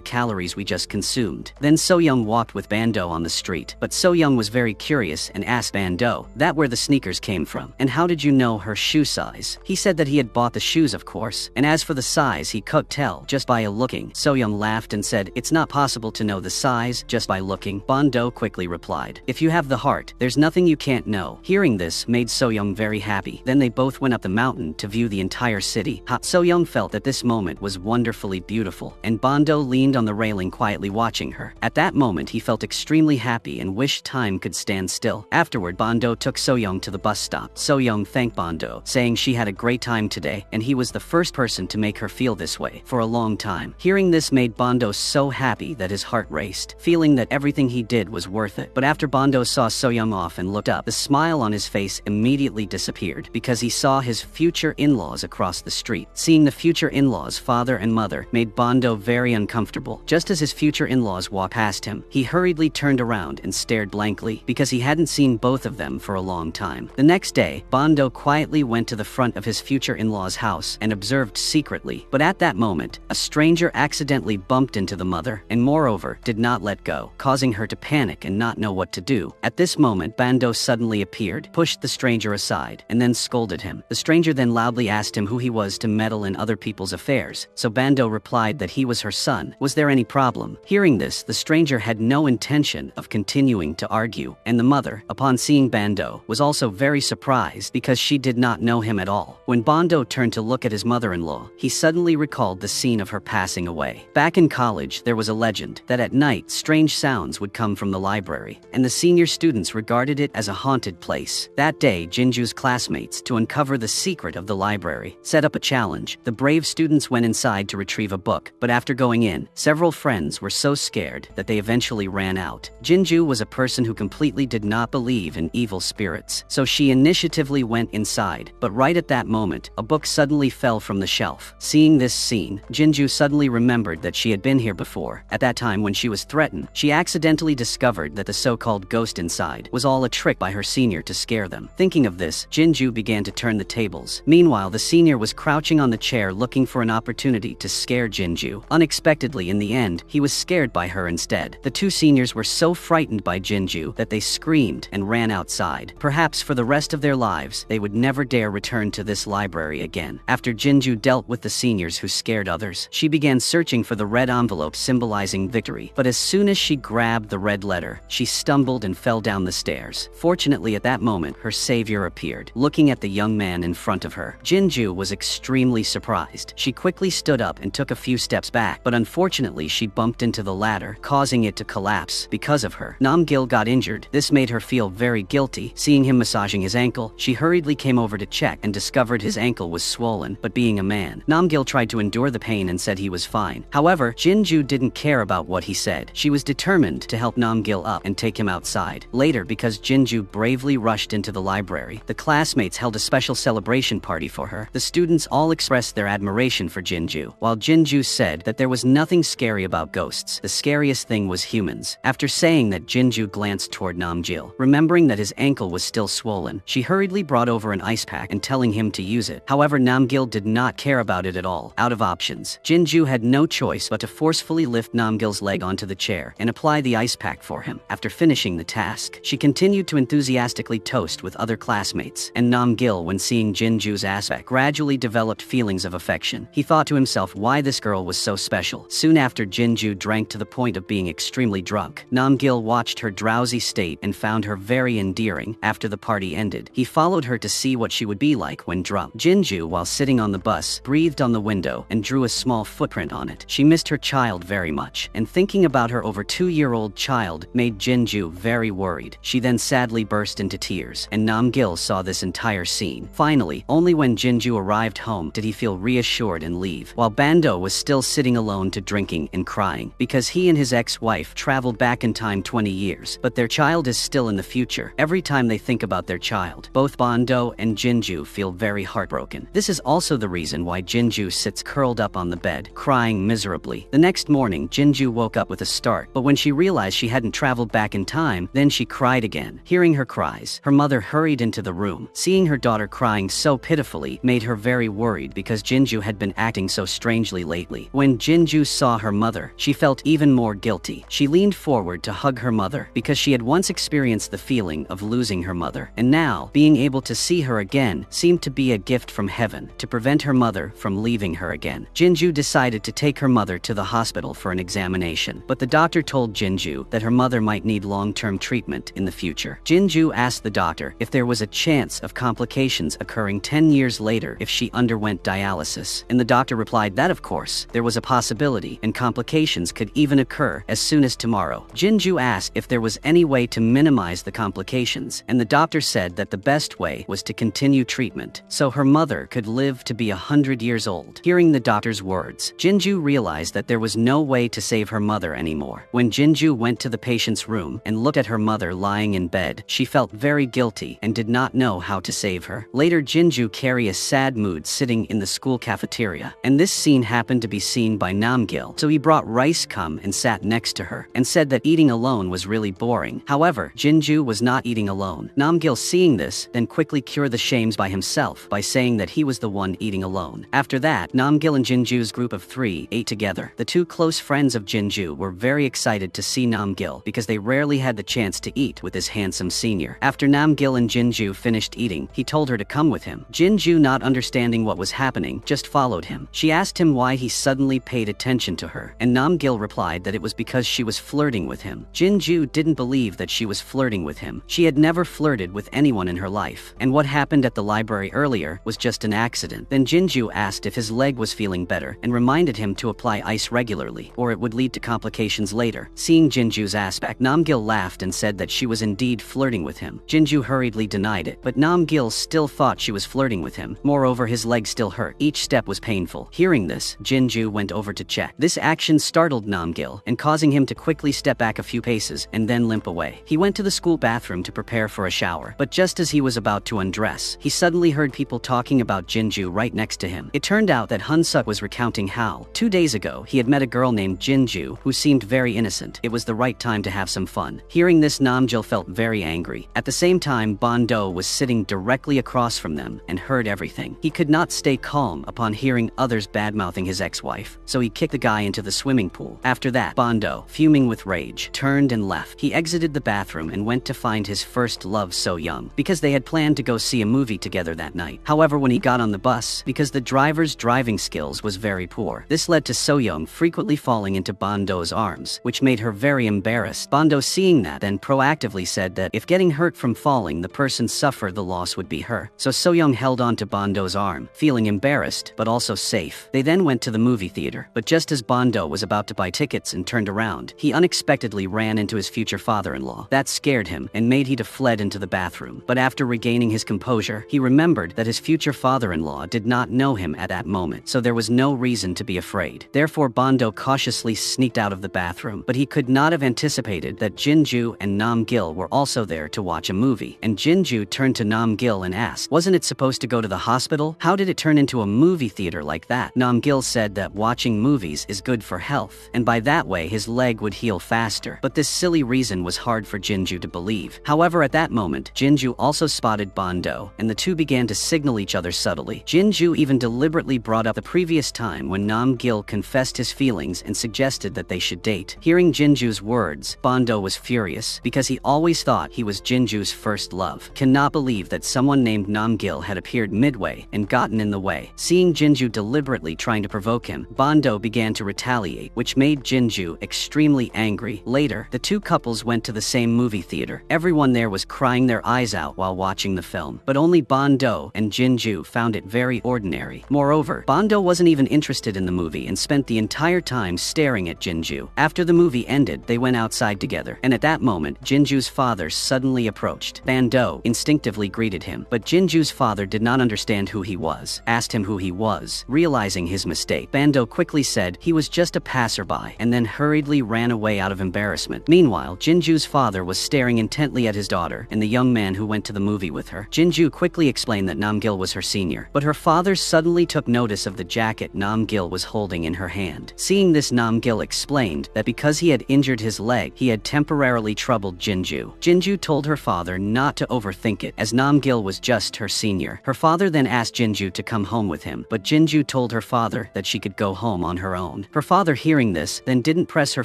calories we just consumed." Then So-young walked with Bando on the street, but So-young was very curious and asked Bando that where the sneakers came from, and how did you know her shoe size? He said that he had bought the shoes, of course, and as for the size, he could tell just by looking. So-young laughed and said, "It's not possible to know the size just by looking." Bando quickly replied, "If you have the heart, there's nothing you can't know." Hearing this made So-young very happy. Then they both went up the mountain to view the entire city. So-young felt that this moment was wonderfully beautiful, and Bando leaned on the railing quietly watching her. At that moment, he felt extremely happy and wished time could stand still. Afterward, Bando took So-young to the bus stop. So-young thanked Bando, saying she had a great time today, and he was the first person to make her feel this way for a long time. Hearing this made Bando so happy that his heart raced, feeling that everything he did was worth it. But after Bando saw So-young off and looked up, the smile on his face immediately disappeared, because he saw his future in-laws across the street. Seeing the future in-laws' father and mother made Bando very uncomfortable. Just as his future in-laws walked past him, he hurriedly turned around and stared blankly, because he hadn't seen both of them for a long time. The next day, Bando quietly went to the front of his future in-law's house and observed secretly. But at that moment, a stranger accidentally bumped into the mother, and moreover, did not let go, causing her to panic and not know what to do. At this moment, Bando suddenly appeared, pushed the stranger aside, and then scolded him. The stranger then loudly asked him who he was to meddle in other people's affairs, so Bando replied that he was her son. Was there any problem? Hearing this, the stranger had no intention of continuing to argue, and the mother, upon seeing Bando, was also very surprised because she did not know him at all. When Bando turned to look at his mother-in-law, he suddenly recalled the scene of her passing away. Back in college, there was a legend that at night, strange sounds would come from the library, and the senior students regarded it as a haunted place. That day, Jinju's classmates, to uncover the secret of the library, set up a challenge. The brave students went inside to retrieve a book, but after going in, several friends were so scared that they eventually ran out. Jinju was a person who completely did not believe in evil spirits, so she initiatively went inside, but right at that moment, a book suddenly fell from the shelf. Seeing this scene, Jinju suddenly remembered that she had been here before. At that time when she was threatened, she accidentally discovered that the so-called ghost inside was all a trick by her senior to scare them. Thinking of this, Jinju began to turn the tables. Meanwhile, the senior was crouching on the chair looking for an opportunity to scare Jinju. Unexpectedly, in the end, he was scared by her instead. The two seniors were so frightened by Jinju that they screamed and ran outside. Perhaps for the rest of their lives, they would never dare return to this library again. After Jinju dealt with the seniors who scared others, she began searching for the red envelope symbolizing victory. But as soon as she grabbed the red letter, she stumbled and fell down the stairs. Fortunately, at that moment, her savior appeared, looking at the young man in front of her. Jinju was extremely surprised. She quickly stood up and took a few steps back, but unfortunately she bumped into the ladder, causing it to collapse. Because of her, Namgil got injured. This made her feel very guilty. Seeing him massaging his ankle, she hurriedly came over to check and discovered his ankle was swollen, but being a man, Namgil tried to endure the pain and said he was fine. However, Jinju didn't care about what he said. She was determined to help Namgil up and take him outside. Later, because Jinju bravely rushed into the library, the classmates held a special celebration party for her. The students all expressed their admiration for Jinju, while Jinju said that there was nothing scary about ghosts. The scariest thing was humans. After saying that, Jinju glanced toward Namgil. Remembering that his ankle was still swollen, she hurriedly brought over an ice pack and telling him to use it. However, Namgil did not care about it at all. Out of options, Jinju had no choice but to forcefully lift Namgil's leg onto the chair and apply the ice pack for him. After finishing the task, she continued to enthusiastically toast with other classmates, and Namgil, when seeing Jinju's aspect, gradually developed feelings of affection. He thought to himself why this girl was so special. Soon after, Jinju drank to the point of being extremely drunk. Namgil watched her drowsy state and found her very endearing. After the party ended, he followed her to see what she would be like when drunk. Jinju, while sitting on the bus, breathed on the window and drew a small footprint on it. She missed her child very much, and thinking about her over 2-year-old child made Jinju very worried. She then sadly burst into tears, and Namgil saw this entire scene. Finally, only when Jinju arrived home did he feel reassured and leave, while Bando was still sitting alone to drinking and crying, because he and his ex-wife traveled back in time 20 years, but their child is still in the future. Every time they think about their child, both Bando and Jinju feel very heartbroken. This is also the reason why Jinju sits curled up on the bed, crying miserably. The next morning, Jinju woke up with a start, but when she realized she hadn't traveled back in time, then she cried again. Hearing her cries, her mother hurried into the room. Seeing her daughter crying so pitifully made her very worried because Jinju had been acting so strangely lately. When Jinju saw her mother, she felt even more guilty. She leaned forward to hug her mother because she had once experienced the feeling of losing her mother, and now, being able to see her again seemed to be a gift from heaven to prevent her mother from leaving her again. Jinju decided to take her mother to the hospital for an examination, but the doctor told Jinju that her mother might need long-term treatment in the future. Jinju asked the doctor if there was a chance of complications occurring 10 years later if she underwent dialysis, and the doctor replied that of course, there was a possibility, and complications could even occur as soon as tomorrow. Jinju asked if there was any way to minimize the complications, and the doctor said that the best way was to continue treatment, so her mother could live to be 100 years old. Hearing the doctor's words, Jinju realized that there was no way to save her mother anymore. When Jinju went to the patient's room and looked at her mother lying in bed, she felt very guilty and did not know how to save her. Later, Jinju carried a sad mood sitting in the school cafeteria, and this scene happened to be seen by Namgil, so he brought rice cum and sat next to her, and said that eating alone was really boring. However, Jinju was not eating alone. Namgil, seeing this, then quickly cured the shames by himself by saying that he was the one eating alone. After that, Namgil and Jinju's group of 3 ate together. The 2 close friends of Jinju were very excited to see Namgil because they rarely had the chance to eat with this handsome senior. After Namgil and Jinju finished eating, he told her to come with him. Jinju, not understanding what was happening, just followed him. She asked him why he suddenly paid attention to her, and Namgil replied that it was because she was flirting with him. Jinju didn't believe that she was flirting with him. She had never flirted with anyone in her life, and what happened at the library earlier was just an accident. Then Jinju asked if his leg was feeling better and reminded him to apply ice regularly, or it would lead to complications later. Seeing Jinju's aspect, Namgil laughed and said that she was indeed flirting with him. Jinju hurriedly denied it, but Namgil still thought she was flirting with him. Moreover, his leg still hurt. each step was painful. Hearing this, Jinju went over to check. This action startled Namgil and causing him to quickly step back a few paces and then limp away. He went to the school bathroom to prepare for a shower, but just as he was about to undress, he suddenly heard people talking about Jinju right next to him. It turned out that Hunsuk was recounting how, 2 days ago, he had met a girl named Jinju who seemed very innocent. It was the right time to have some fun. Hearing this, Namgil felt very angry. At the same time, Bando was sitting directly across from them and heard everything. He could not stay calm upon hearing others badmouthing his ex-wife, so he kicked the guy into the swimming pool. After that, Bando, fuming with rage, turned and left. He exited the bathroom and went to find his first love, So-young, because they had planned to go see a movie together that night. However, when he got on the bus, because the driver's driving skills was very poor, this led to So-young frequently falling into Bando's arms, which made her very embarrassed. Bando, seeing that, then proactively said that if getting hurt from falling, the person suffered, the loss would be her. So So-young held on to Bando's arm, feeling embarrassed but also safe. They then went to the movie theater, but just as Bando was about to buy tickets and turned around, he unexpectedly ran into his future father-in-law. That scared him and made him to fled into the bathroom. But after regaining his composure, he remembered that his future father-in-law did not know him at that moment, so there was no reason to be afraid. Therefore, Bando cautiously sneaked out of the bathroom, but he could not have anticipated that Jinju and Namgil were also there to watch a movie. And Jinju turned to Namgil and asked, "Wasn't it supposed to go to the hospital? How did it turn into a movie theater like that?" Namgil said that watching movies is good for health, and by that way his leg would heal faster. But this silly reason was hard for Jinju to believe. However, at that moment, Jinju also spotted Bando, and the two began to signal each other subtly. Jinju even deliberately brought up the previous time when Namgil confessed his feelings and suggested that they should date. Hearing Jinju's words, Bando was furious, because he always thought he was Jinju's first love. Cannot believe that someone named Namgil had appeared midway and gotten in the way. Seeing Jinju deliberately trying to provoke him, Bando began to retaliate, which made Jinju extremely angry. Later, the two couples went to the same movie theater. Everyone there was crying their eyes out while watching the film, but only Bando and Jinju found it very ordinary. Moreover, Bando wasn't even interested in the movie and spent the entire time staring at Jinju. After the movie ended, they went outside together, and at that moment, Jinju's father suddenly approached. Bando instinctively greeted him, but Jinju's father did not understand who he was, asked him who he was. Realizing his mistake, Bando quickly said he was just a passerby, and then hurriedly ran away out of embarrassment. Meanwhile, Jinju's father was staring intently at his daughter and the young man who went to the movie with her. Jinju quickly explained that Namgil was her senior, but her father suddenly took notice of the jacket Namgil was holding in her hand. Seeing this, Namgil explained that because he had injured his leg, he had temporarily troubled Jinju. Jinju told her father not to overthink it, as Namgil was just her senior. Her father then asked Jinju to come home with him, but Jinju told her father that she could go home on her own. Her father, hearing this, then didn't press her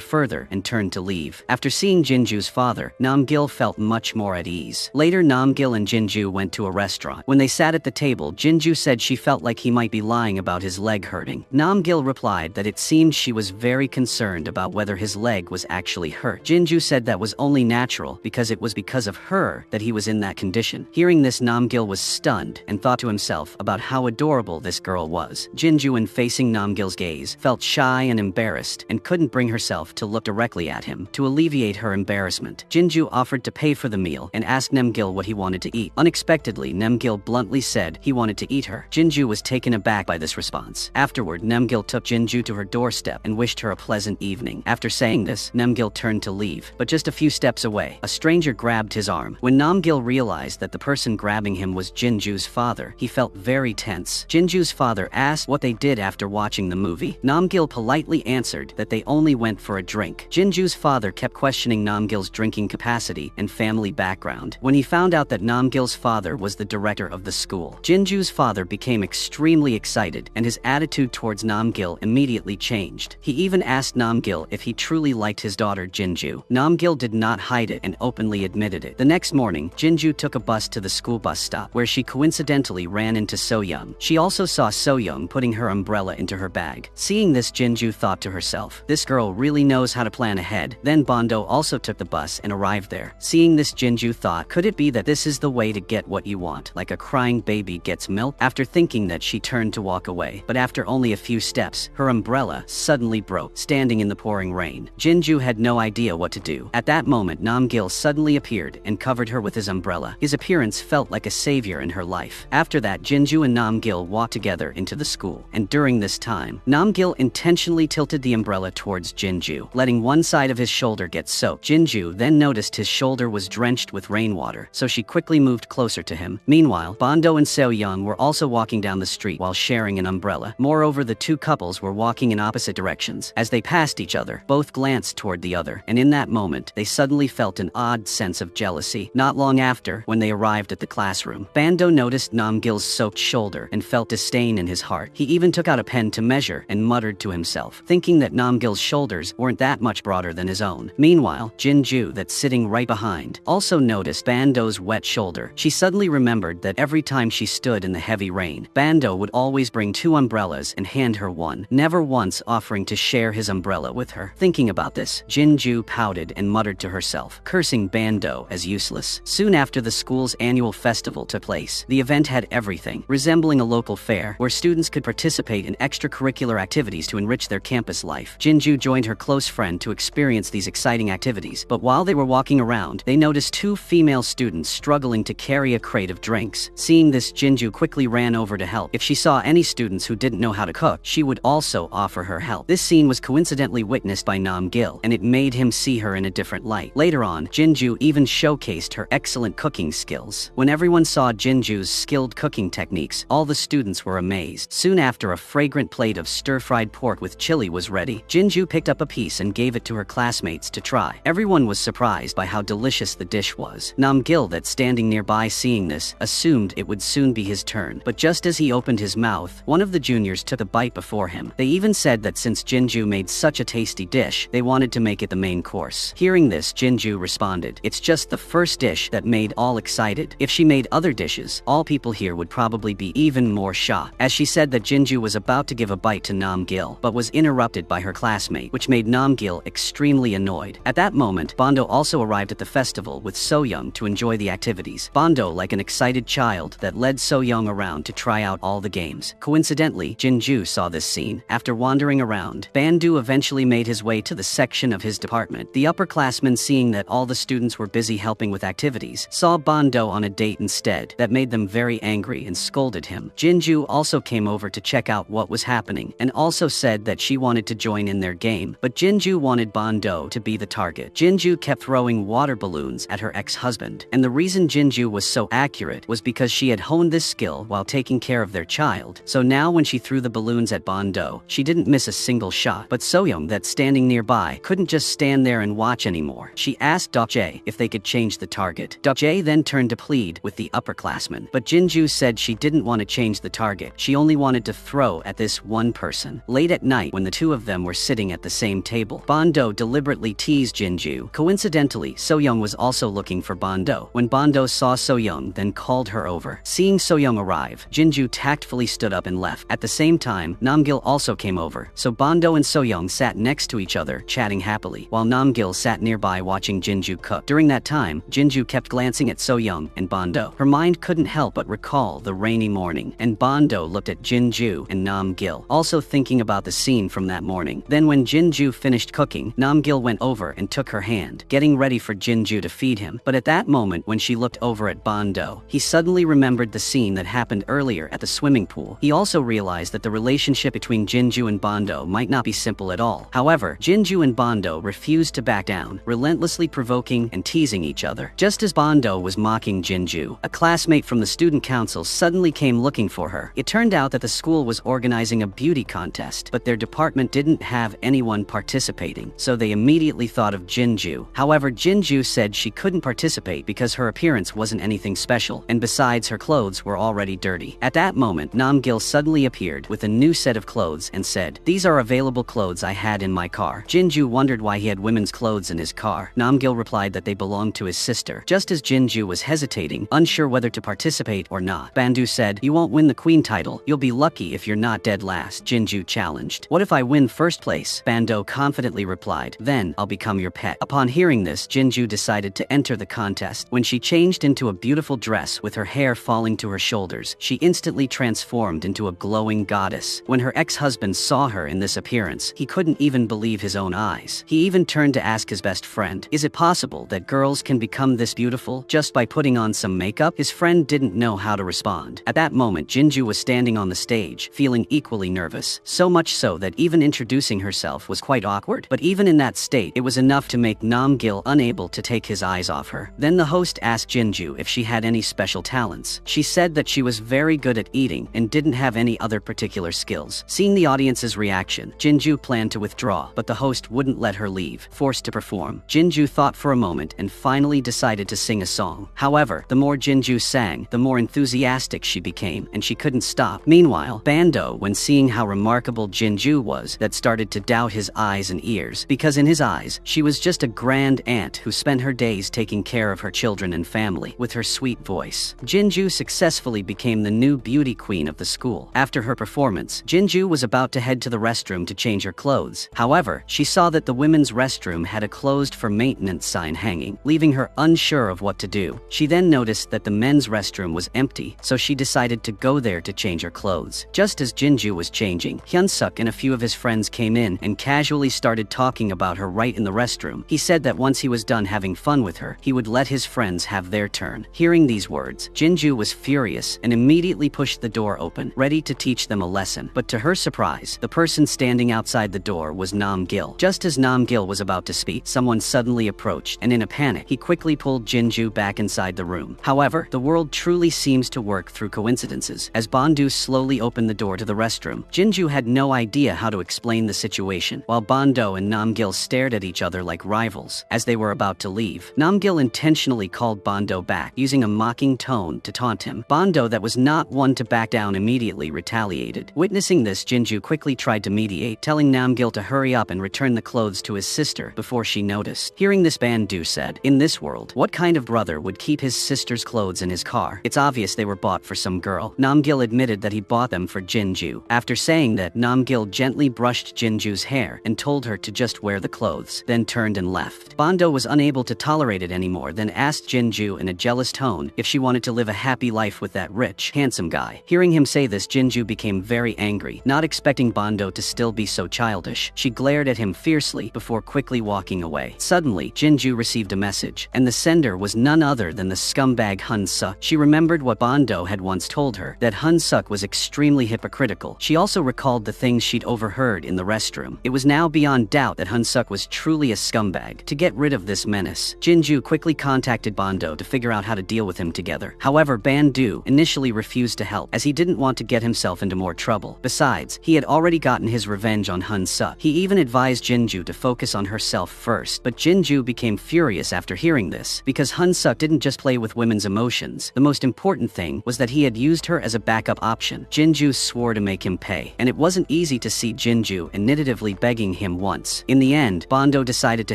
further and turned to leave. After seeing Jinju's father, Namgil felt much more at ease. Later, Namgil and Jinju went to a restaurant. When they sat at the table, Jinju said she felt like he might be lying about his leg hurting. Namgil replied that it seemed she was very concerned about whether his leg was actually hurt. Jinju said that was only natural because it was because of her that he was in that condition. Hearing this, Namgil was stunned and thought to himself about how adorable this girl was. Jinju, in facing Namgil's gaze, felt shy and embarrassed and couldn't bring herself to look directly at him. To alleviate her embarrassment, Jinju offered to pay for the meal and asked Namgil what he wanted to eat. Unexpectedly, Namgil bluntly said he wanted to eat her. Jinju was taken aback by this response. Afterward, Namgil took Jinju to her doorstep and wished her a pleasant evening. After saying this, Namgil turned to leave, but just a few steps away, a stranger grabbed his arm. When Namgil realized that the person grabbing him was Jinju's father, he felt very tense. Jinju's father asked what they did after watching the movie. Namgil politely answered that they only went for a drink. Jinju's father kept questioning Namgil's drinking capacity and family background. When he found out that Namgil's father was the director of the school, Jinju's father became extremely excited, and his attitude towards Namgil immediately changed. He even asked Namgil if he truly liked his daughter Jinju. Namgil did not hide it and openly admitted it. The next morning, Jinju took a bus to the school bus stop, where she coincidentally ran into So-young. She also saw So-young putting her umbrella into her bag. Seeing this, Jinju thought to herself, this girl really knows how to plan ahead. Then Bando also took the bus and arrived there. Seeing this, Jinju thought, could it be that this is the way to get what you want, like a crying baby gets milk? After thinking that, she turned to walk away, but after only a few steps, her umbrella suddenly broke, standing in the pouring rain. Jinju had no idea what to do. At that moment, Namgil suddenly appeared and covered her with his umbrella. His appearance felt like a savior in her life. After that, Jinju and Namgil walked together into the school. And during this time, Namgil intentionally tilted the umbrella towards Jinju, letting one side of his shoulder get soaked. Jinju then noticed his shoulder was drenched with rainwater, so she quickly moved closer to him. Meanwhile, Bando and Seo-young were also walking down the street while sharing an umbrella. Moreover, the two couples were walking in opposite directions. As they passed each other, both glanced toward the other, and in that moment, they suddenly felt an odd sense of jealousy. Not long after, when they arrived at the classroom, Bando noticed Namgil's soaked shoulder and felt disdain in his heart. He even took out a pen to measure and muttered to himself, thinking that Namgil's shoulders weren't that much broader than his own. Meanwhile, Jinju, that's sitting right behind, also noticed Bando's wet shoulder. She suddenly remembered that every time she stood in the heavy rain, Bando would always bring two umbrellas and hand her one, never once offering to share his umbrella with her. Thinking about this, Jinju pouted and muttered to herself, cursing Bando as useless. Soon after the school's annual festival took place, the event had everything, resembling a local fair, where students could participate in extracurricular activities to enrich their campus life. Jinju joined her close friend to experience these exciting activities, but while they were walking around, they noticed two female students struggling to carry a crate of drinks. Seeing this, Jinju quickly ran over to help. If she saw any students who didn't know how to cook, she would also offer her help. This scene was coincidentally witnessed by Namgil, and it made him see her in a different light. Later on, Jinju even showcased her excellent cooking skills. When everyone saw Jinju's skilled cooking techniques, all the students were amazed. Soon after, a fragrant plate of stir-fried pork with chili was ready. Jinju picked up a piece and gave it to her classmates to try. Everyone was surprised by how delicious the dish was. Namgil, that's standing nearby seeing this, assumed it would soon be his turn, but just as he opened his mouth, one of the juniors took a bite before him. They even said that since Jinju made such a tasty dish, they wanted to make it the main course. Hearing this, Jinju responded, "It's just the first dish that made all excited. If she made other dishes, all people here would probably be even more shocked." As she said that, Jinju was about to give a bite to Namgil, but was interrupted by her classmate, which made Namgil extremely annoyed. At that moment, Bando also arrived at the festival with So-young to enjoy the activities. Bando, like an excited child, that led So-young around to try out all the games. Coincidentally, Jinju saw this scene. After wandering around, Bandu eventually made his way to the section of his department. The upperclassmen, seeing that all the students were busy helping with activities, saw Bando on a date instead. That made them very angry and scolded him. Jinju also came over to check out what was happening, and also said that she wanted to join in their game, but Jinju wanted Bando to be the target. Jinju kept throwing water balloons at her ex-husband, and the reason Jinju was so accurate was because she had honed this skill while taking care of their child. So now when she threw the balloons at Bando, she didn't miss a single shot. But So-young, that's standing nearby, couldn't just stand there and watch anymore. She asked Dokjae if they could change the target. Dokjae then turned to plead with the upperclassmen, but Jinju said she didn't want to change the target. She only wanted to throw at this one person. Late at night, when the two of them were sitting at the same table, Bando deliberately teased Jinju. Coincidentally, So-young was also looking for Bando. When Bando saw So-young, then called her over. Seeing So-young arrive, Jinju tactfully stood up and left. At the same time, Namgil also came over, so Bando and So-young sat next to each other, chatting happily, while Namgil sat nearby watching Jinju cook. During that time, Jinju kept glancing at So-young and Bando. Her mind couldn't help but recall the rainy morning, and Bando looked at Jinju and Namgil, also thinking about the scene from that morning. Then when Jinju finished cooking, Namgil went over and took her hand, getting ready for Jinju to feed him. But at that moment, when she looked over at Bando, he suddenly remembered the scene that happened earlier at the swimming pool. He also realized that the relationship between Jinju and Bando might not be simple at all. However, Jinju and Bando refused to back down, relentlessly provoking and teasing each other. Just as Bando was mocking Jinju, a classmate from the student council suddenly came looking for her. It turned out that the school was organizing a beauty contest, but their department didn't have anyone participating, so they immediately thought of Jinju. However, Jinju said she couldn't participate because her appearance wasn't anything special, and besides, her clothes were already dirty. At that moment, Namgil suddenly appeared with a new set of clothes and said, "These are available clothes I had in my car." Jinju wondered why he had women's clothes in his car. Namgil replied that they belonged to his sister. Just as Jinju was hesitating, unsure whether to participate or not, Bandu said, "You won't win the queen title. You'll be lucky if you're not dead last." Jinju challenged. "What if I win first place?" Bando confidently replied, "Then I'll become your pet." Upon hearing this, Jinju decided to enter the contest. When she changed into a beautiful dress with her hair falling to her shoulders, she instantly transformed into a glowing goddess. When her ex-husband saw her in this appearance, he couldn't even believe his own eyes. He even turned to ask his best friend, "Is it possible that girls can become this beautiful just by putting on some makeup?" His friend didn't know how to respond. At that moment, Jinju Jinju was standing on the stage, feeling equally nervous, so much so that even introducing herself was quite awkward. But even in that state, it was enough to make Namgil unable to take his eyes off her. Then the host asked Jinju if she had any special talents. She said that she was very good at eating and didn't have any other particular skills. Seeing the audience's reaction, Jinju planned to withdraw, but the host wouldn't let her leave, forced to perform. Jinju thought for a moment and finally decided to sing a song. However, the more Jinju sang, the more enthusiastic she became, and she couldn't stop. Meanwhile, Bando, when seeing how remarkable Jinju was, that started to doubt his eyes and ears, because in his eyes, she was just a grand aunt who spent her days taking care of her children and family. With her sweet voice, Jinju successfully became the new beauty queen of the school. After her performance, Jinju was about to head to the restroom to change her clothes. However, she saw that the women's restroom had a closed for maintenance sign hanging, leaving her unsure of what to do. She then noticed that the men's restroom was empty, so she decided to go there to change her clothes. Just as Jinju was changing, Hyunsuk and a few of his friends came in and casually started talking about her right in the restroom. He said that once he was done having fun with her, he would let his friends have their turn. Hearing these words, Jinju was furious and immediately pushed the door open, ready to teach them a lesson. But to her surprise, the person standing outside the door was Namgil. Just as Namgil was about to speak, someone suddenly approached, and in a panic, he quickly pulled Jinju back inside the room. However, the world truly seems to work through coincidences. As Bandu slowly opened the door to the restroom, Jinju had no idea how to explain the situation, while Bando and Namgil stared at each other like rivals. As they were about to leave, Namgil intentionally called Bando back, using a mocking tone to taunt him. Bando, that was not one to back down, immediately retaliated. Witnessing this, Jinju quickly tried to mediate, telling Namgil to hurry up and return the clothes to his sister before she noticed. Hearing this, Bandu said, "In this world, what kind of brother would keep his sister's clothes in his car? It's obvious they were bought for some girl." Namgil admitted that he bought them for Jinju. After saying that, Namgil gently brushed Jinju's hair and told her to just wear the clothes, then turned and left. Bando was unable to tolerate it anymore, then asked Jinju in a jealous tone if she wanted to live a happy life with that rich, handsome guy. Hearing him say this, Jinju became very angry, not expecting Bando to still be so childish. She glared at him fiercely before quickly walking away. Suddenly, Jinju received a message, and the sender was none other than the scumbag Hyunsuk. She remembered what Bando had once told her, that Hyunsuk was extremely hypocritical. She also recalled the things she'd overheard in the restroom. It was now beyond doubt that Hyunsuk was truly a scumbag. To get rid of this menace, Jinju quickly contacted Bando to figure out how to deal with him together. However, Bandu initially refused to help, as he didn't want to get himself into more trouble. Besides, he had already gotten his revenge on Hyunsuk. He even advised Jinju to focus on herself first, but Jinju became furious after hearing this, because Hyunsuk didn't just play with women's emotions. The most important thing was that he had used her as a backup option. Jinju swore to make him pay, and it wasn't easy to see Jinju initiatively begging him once. In the end, Bando decided to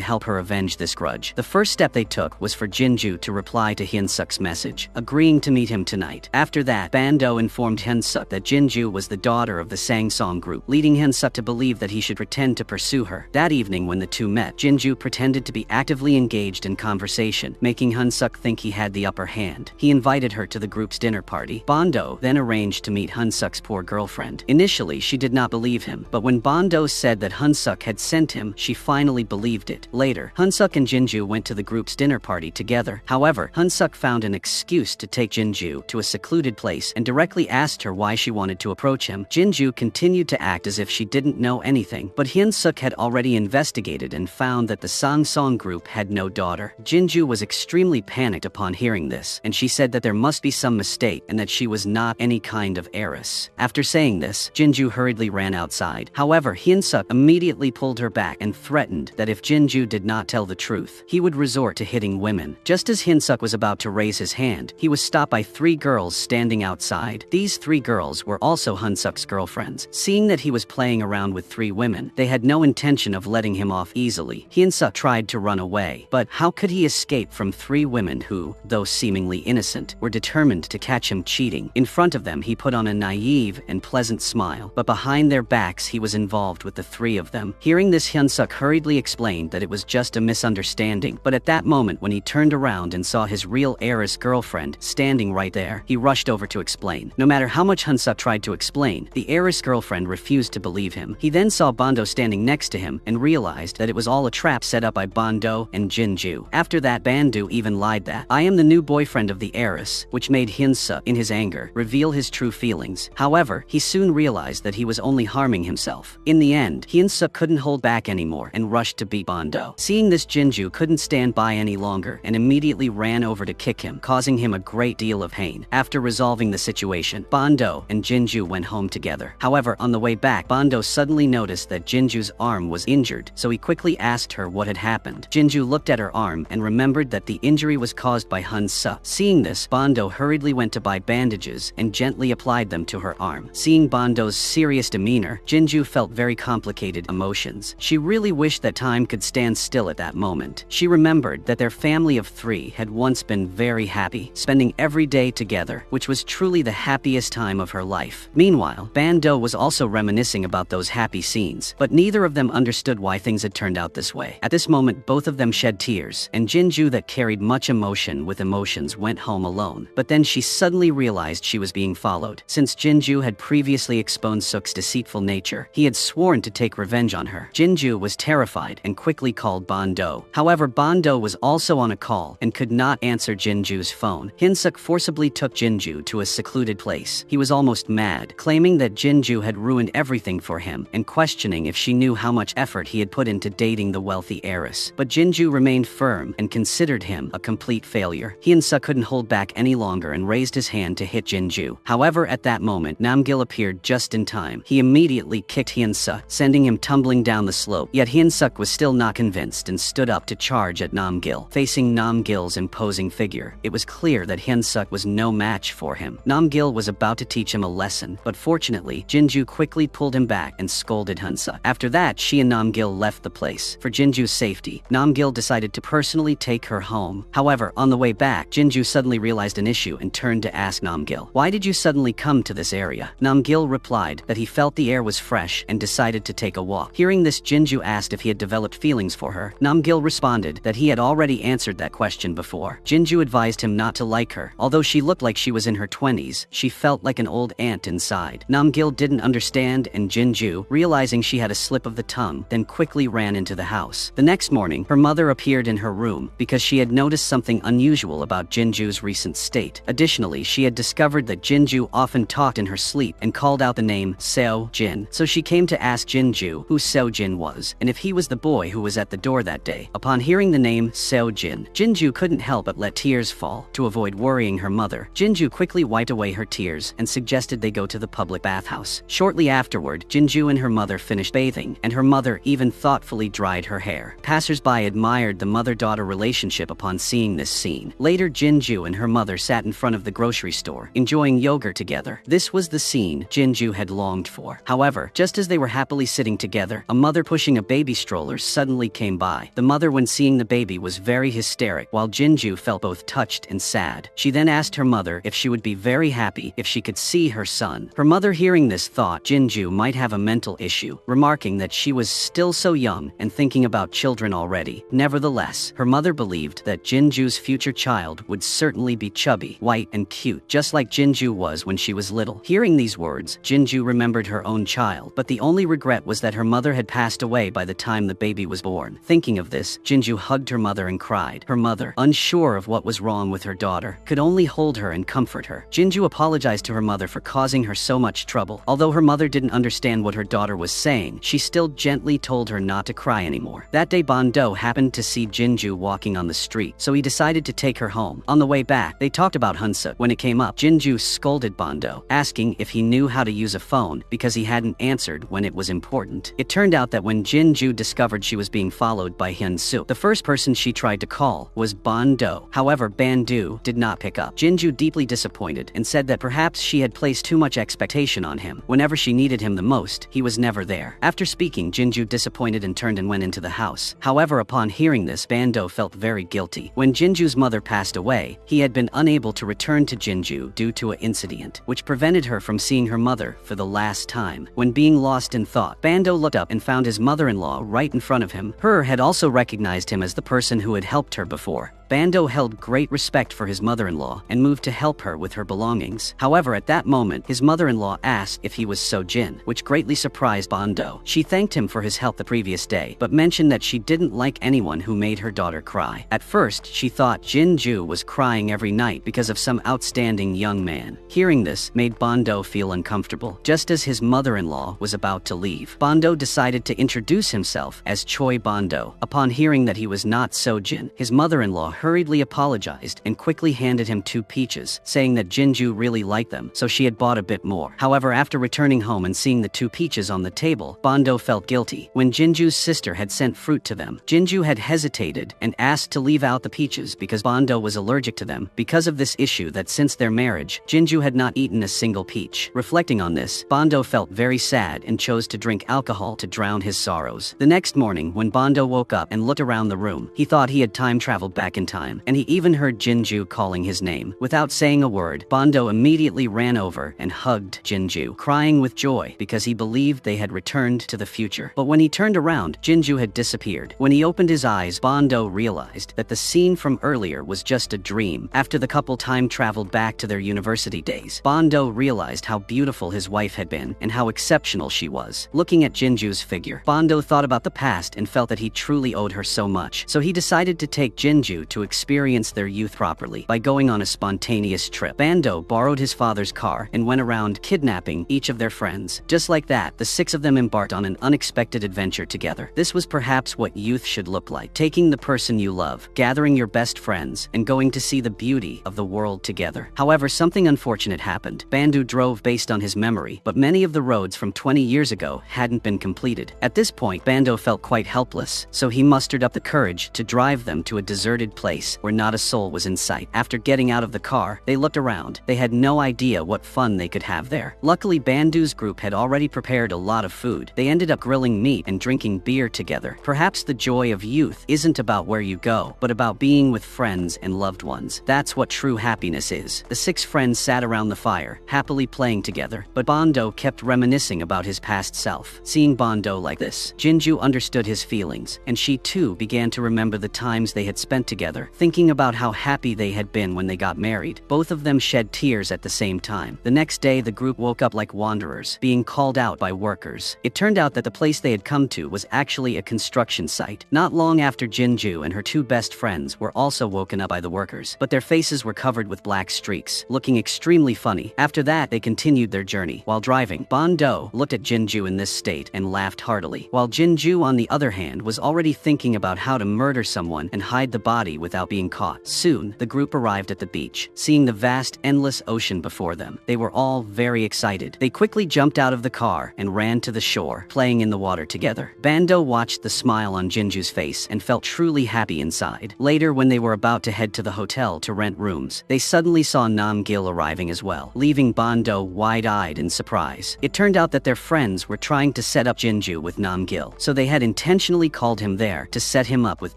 help her avenge this grudge. The first step they took was for Jinju to reply to Hyunsuk's message, agreeing to meet him tonight. After that, Bando informed Hyunsuk that Jinju was the daughter of the Sangsong group, leading Hyunsuk to believe that he should pretend to pursue her. That evening, when the two met, Jinju pretended to be actively engaged in conversation, making Hyunsuk think he had the upper hand. He invited her to the group's dinner party. Bando then arranged to meet Hyunsuk's poor girlfriend. Initially, she did not believe him, but when Bando said that Hyunsuk had sent him, she finally believed it. Later, Hyunsuk and Jinju went to the group's dinner party together. However, Hyunsuk found an excuse to take Jinju to a secluded place and directly asked her why she wanted to approach him. Jinju continued to act as if she didn't know anything, but Hyunsuk had already investigated and found that the Sangsong group had no daughter. Jinju was extremely panicked upon hearing this, and she said that there must be some mistake and that she was not any kind of heiress. After saying this, Jinju hurriedly ran outside. However, Hyunsuk immediately pulled her back and threatened that if Jinju did not tell the truth, he would resort to hitting women. Just as Hyunsuk was about to raise his hand, he was stopped by 3 girls standing outside. These 3 girls were also Hyunsuk's girlfriends. Seeing that he was playing around with 3 women, they had no intention of letting him off easily. Hyunsuk tried to run away, but how could he escape from 3 women who, though seemingly innocent, were determined to catch him cheating? In front of them, he put on a naive and pleasant smile, but behind their backs, he was involved with the 3 of them. Hearing this, Hyunsuk hurriedly explained that it was just a misunderstanding, but at that moment, when he turned around and saw his real heiress girlfriend standing right there, he rushed over to explain. No matter how much Hyunsuk tried to explain, the heiress girlfriend refused to believe him. He then saw Bando standing next to him and realized that it was all a trap set up by Bando and Jinju. After that, Bandu even lied that, "I am the new boyfriend of the heiress," which made Hyunsuk, in his anger, reveal reveal his true feelings. However, he soon realized that he was only harming himself. In the end, Hyun-suk couldn't hold back anymore and rushed to beat Ban-do. Seeing this, Jinju couldn't stand by any longer and immediately ran over to kick him, causing him a great deal of pain. After resolving the situation, Ban-do and Jinju went home together. However, on the way back, Ban-do suddenly noticed that Jinju's arm was injured, so he quickly asked her what had happened. Jinju looked at her arm and remembered that the injury was caused by Hyun-suk. Seeing this, Ban-do hurriedly went to buy bandages and gently applied them to her arm. Seeing Ban-do's serious demeanor, Jinju felt very complicated emotions. She really wished that time could stand still at that moment. She remembered that their family of 3 had once been very happy, spending every day together, which was truly the happiest time of her life. Meanwhile, Ban-do was also reminiscing about those happy scenes, but neither of them understood why things had turned out this way. At this moment, both of them shed tears, and Jinju, that carried much emotion with emotions, went home alone. But then she suddenly realized she was being followed. Since Jinju had previously exposed Suk's deceitful nature, he had sworn to take revenge on her. Jinju was terrified and quickly called Ban-do. However, Ban-do was also on a call and could not answer Jinju's phone. Hyun-suk forcibly took Jinju to a secluded place. He was almost mad, claiming that Jinju had ruined everything for him and questioning if she knew how much effort he had put into dating the wealthy heiress. But Jinju remained firm and considered him a complete failure. Hyun-suk couldn't hold back any longer and raised his hand to hit Jinju. However, at that moment, Namgil appeared just in time. He immediately kicked Hyun-suk, sending him tumbling down the slope. Yet Hyun-suk was still not convinced and stood up to charge at Namgil. Facing Namgil's imposing figure, it was clear that Hyun-suk was no match for him. Namgil was about to teach him a lesson, but fortunately, Jinju quickly pulled him back and scolded Hyun-suk. After that, she and Namgil left the place. For Jinju's safety, Namgil decided to personally take her home. However, on the way back, Jinju suddenly realized an issue and turned to ask Namgil, "Why did you suddenly come to this area?" Namgil replied that he felt the air was fresh and decided to take a walk. Hearing this, Jinju asked if he had developed feelings for her. Namgil responded that he had already answered that question before. Jinju advised him not to like her. Although she looked like she was in her 20s, she felt like an old aunt inside. Namgil didn't understand, and Jinju, realizing she had a slip of the tongue, then quickly ran into the house. The next morning, her mother appeared in her room because she had noticed something unusual about Jinju's recent state. Additionally, she had discovered that Jinju often talked in her sleep and called out the name Seo-jin. So she came to ask Jinju who Seo-jin was and if he was the boy who was at the door that day. Upon hearing the name Seo-jin, Jinju couldn't help but let tears fall. To avoid worrying her mother, Jinju quickly wiped away her tears and suggested they go to the public bathhouse. Shortly afterward, Jinju and her mother finished bathing, and her mother even thoughtfully dried her hair. Passers-by admired the mother-daughter relationship upon seeing this scene. Later, Jinju and her mother sat in front of the grocery store, enjoying yogurt together. This was the scene Jinju had longed for. However, just as they were happily sitting together, a mother pushing a baby stroller suddenly came by. The mother, when seeing the baby, was very hysteric, while Jinju felt both touched and sad. She then asked her mother if she would be very happy if she could see her son. Her mother, hearing this, thought Jinju might have a mental issue, remarking that she was still so young and thinking about children already. Nevertheless, her mother believed that Jinju's future child would certainly be chubby, white, and cute, just like Jinju was when she was little. Hearing these words, Jinju remembered her own child, but the only regret was that her mother had passed away by the time the baby was born. Thinking of this, Jinju hugged her mother and cried. Her mother, unsure of what was wrong with her daughter, could only hold her and comfort her. Jinju apologized to her mother for causing her so much trouble. Although her mother didn't understand what her daughter was saying, she still gently told her not to cry anymore. That day, Ban-do happened to see Jinju walking on the street, so he decided to take her home. On the way back, they talked about Hyun-suk. When it came up, Jinju scolded Ban-do, asking if he knew how to use a phone because he hadn't answered when it was important. It turned out that when Jinju discovered she was being followed by Hyun-suk, the first person she tried to call was Ban-do. However, Ban-do did not pick up. Jinju, deeply disappointed, and said that perhaps she had placed too much expectation on him. Whenever she needed him the most, he was never there. After speaking, Jinju, disappointed, and turned and went into the house. However, upon hearing this, Ban-do felt very guilty. When Jinju's mother passed away, he had been unable to return to Jinju due to an incident, which prevented her from seeing her mother for the last time. When being lost in thought, Ban-do looked up and found his mother-in-law right in front of him. Her had also recognized him as the person who had helped her before. Bando held great respect for his mother-in-law and moved to help her with her belongings. However, at that moment, his mother-in-law asked if he was Sojin, which greatly surprised Bando. She thanked him for his help the previous day, but mentioned that she didn't like anyone who made her daughter cry. At first, she thought Jinju was crying every night because of some outstanding young man. Hearing this made Bando feel uncomfortable. Just as his mother-in-law was about to leave, Bando decided to introduce himself as Choi Bando. Upon hearing that he was not Sojin, his mother-in-law hurriedly apologized and quickly handed him 2 peaches, saying that Jinju really liked them, so she had bought a bit more. However, after returning home and seeing the 2 peaches on the table, Bando felt guilty. When Jinju's sister had sent fruit to them, Jinju had hesitated and asked to leave out the peaches because Bando was allergic to them. Because of this issue that since their marriage, Jinju had not eaten a single peach. Reflecting on this, Bando felt very sad and chose to drink alcohol to drown his sorrows. The next morning, when Bando woke up and looked around the room, he thought he had time traveled back in time, and he even heard Jinju calling his name. Without saying a word, Bando immediately ran over and hugged Jinju, crying with joy because he believed they had returned to the future. But when he turned around, Jinju had disappeared. When he opened his eyes, Bando realized that the scene from earlier was just a dream. After the couple time traveled back to their university days, Bando realized how beautiful his wife had been and how exceptional she was. Looking at Jinju's figure, Bando thought about the past and felt that he truly owed her so much. So he decided to take Jinju to experience their youth properly by going on a spontaneous trip. Bando borrowed his father's car and went around kidnapping each of their friends. Just like that, the 6 of them embarked on an unexpected adventure together. This was perhaps what youth should look like: taking the person you love, gathering your best friends, and going to see the beauty of the world together. However, something unfortunate happened. Bando drove based on his memory, but many of the roads from 20 years ago hadn't been completed. At this point, Bando felt quite helpless, so he mustered up the courage to drive them to a deserted place where not a soul was in sight. After getting out of the car, they looked around. They had no idea what fun they could have there. Luckily, Bando's group had already prepared a lot of food. They ended up grilling meat and drinking beer together. Perhaps the joy of youth isn't about where you go, but about being with friends and loved ones. That's what true happiness is. The 6 friends sat around the fire, happily playing together, but Bando kept reminiscing about his past self. Seeing Bando like this, Jinju understood his feelings, and she too began to remember the times they had spent together, thinking about how happy they had been when they got married. Both of them shed tears at the same time. The next day, the group woke up like wanderers, being called out by workers. It turned out that the place they had come to was actually a construction site. Not long after, Jinju and her 2 best friends were also woken up by the workers, but their faces were covered with black streaks, looking extremely funny. After that, they continued their journey. While driving, Bando looked at Jinju in this state and laughed heartily, while Jinju, on the other hand, was already thinking about how to murder someone and hide the body without being caught. Soon, the group arrived at the beach. Seeing the vast, endless ocean before them, they were all very excited. They quickly jumped out of the car and ran to the shore, playing in the water together. Bando watched the smile on Jinju's face and felt truly happy inside. Later, when they were about to head to the hotel to rent rooms, they suddenly saw Namgil arriving as well, leaving Bando wide-eyed in surprise. It turned out that their friends were trying to set up Jinju with Namgil, so they had intentionally called him there to set him up with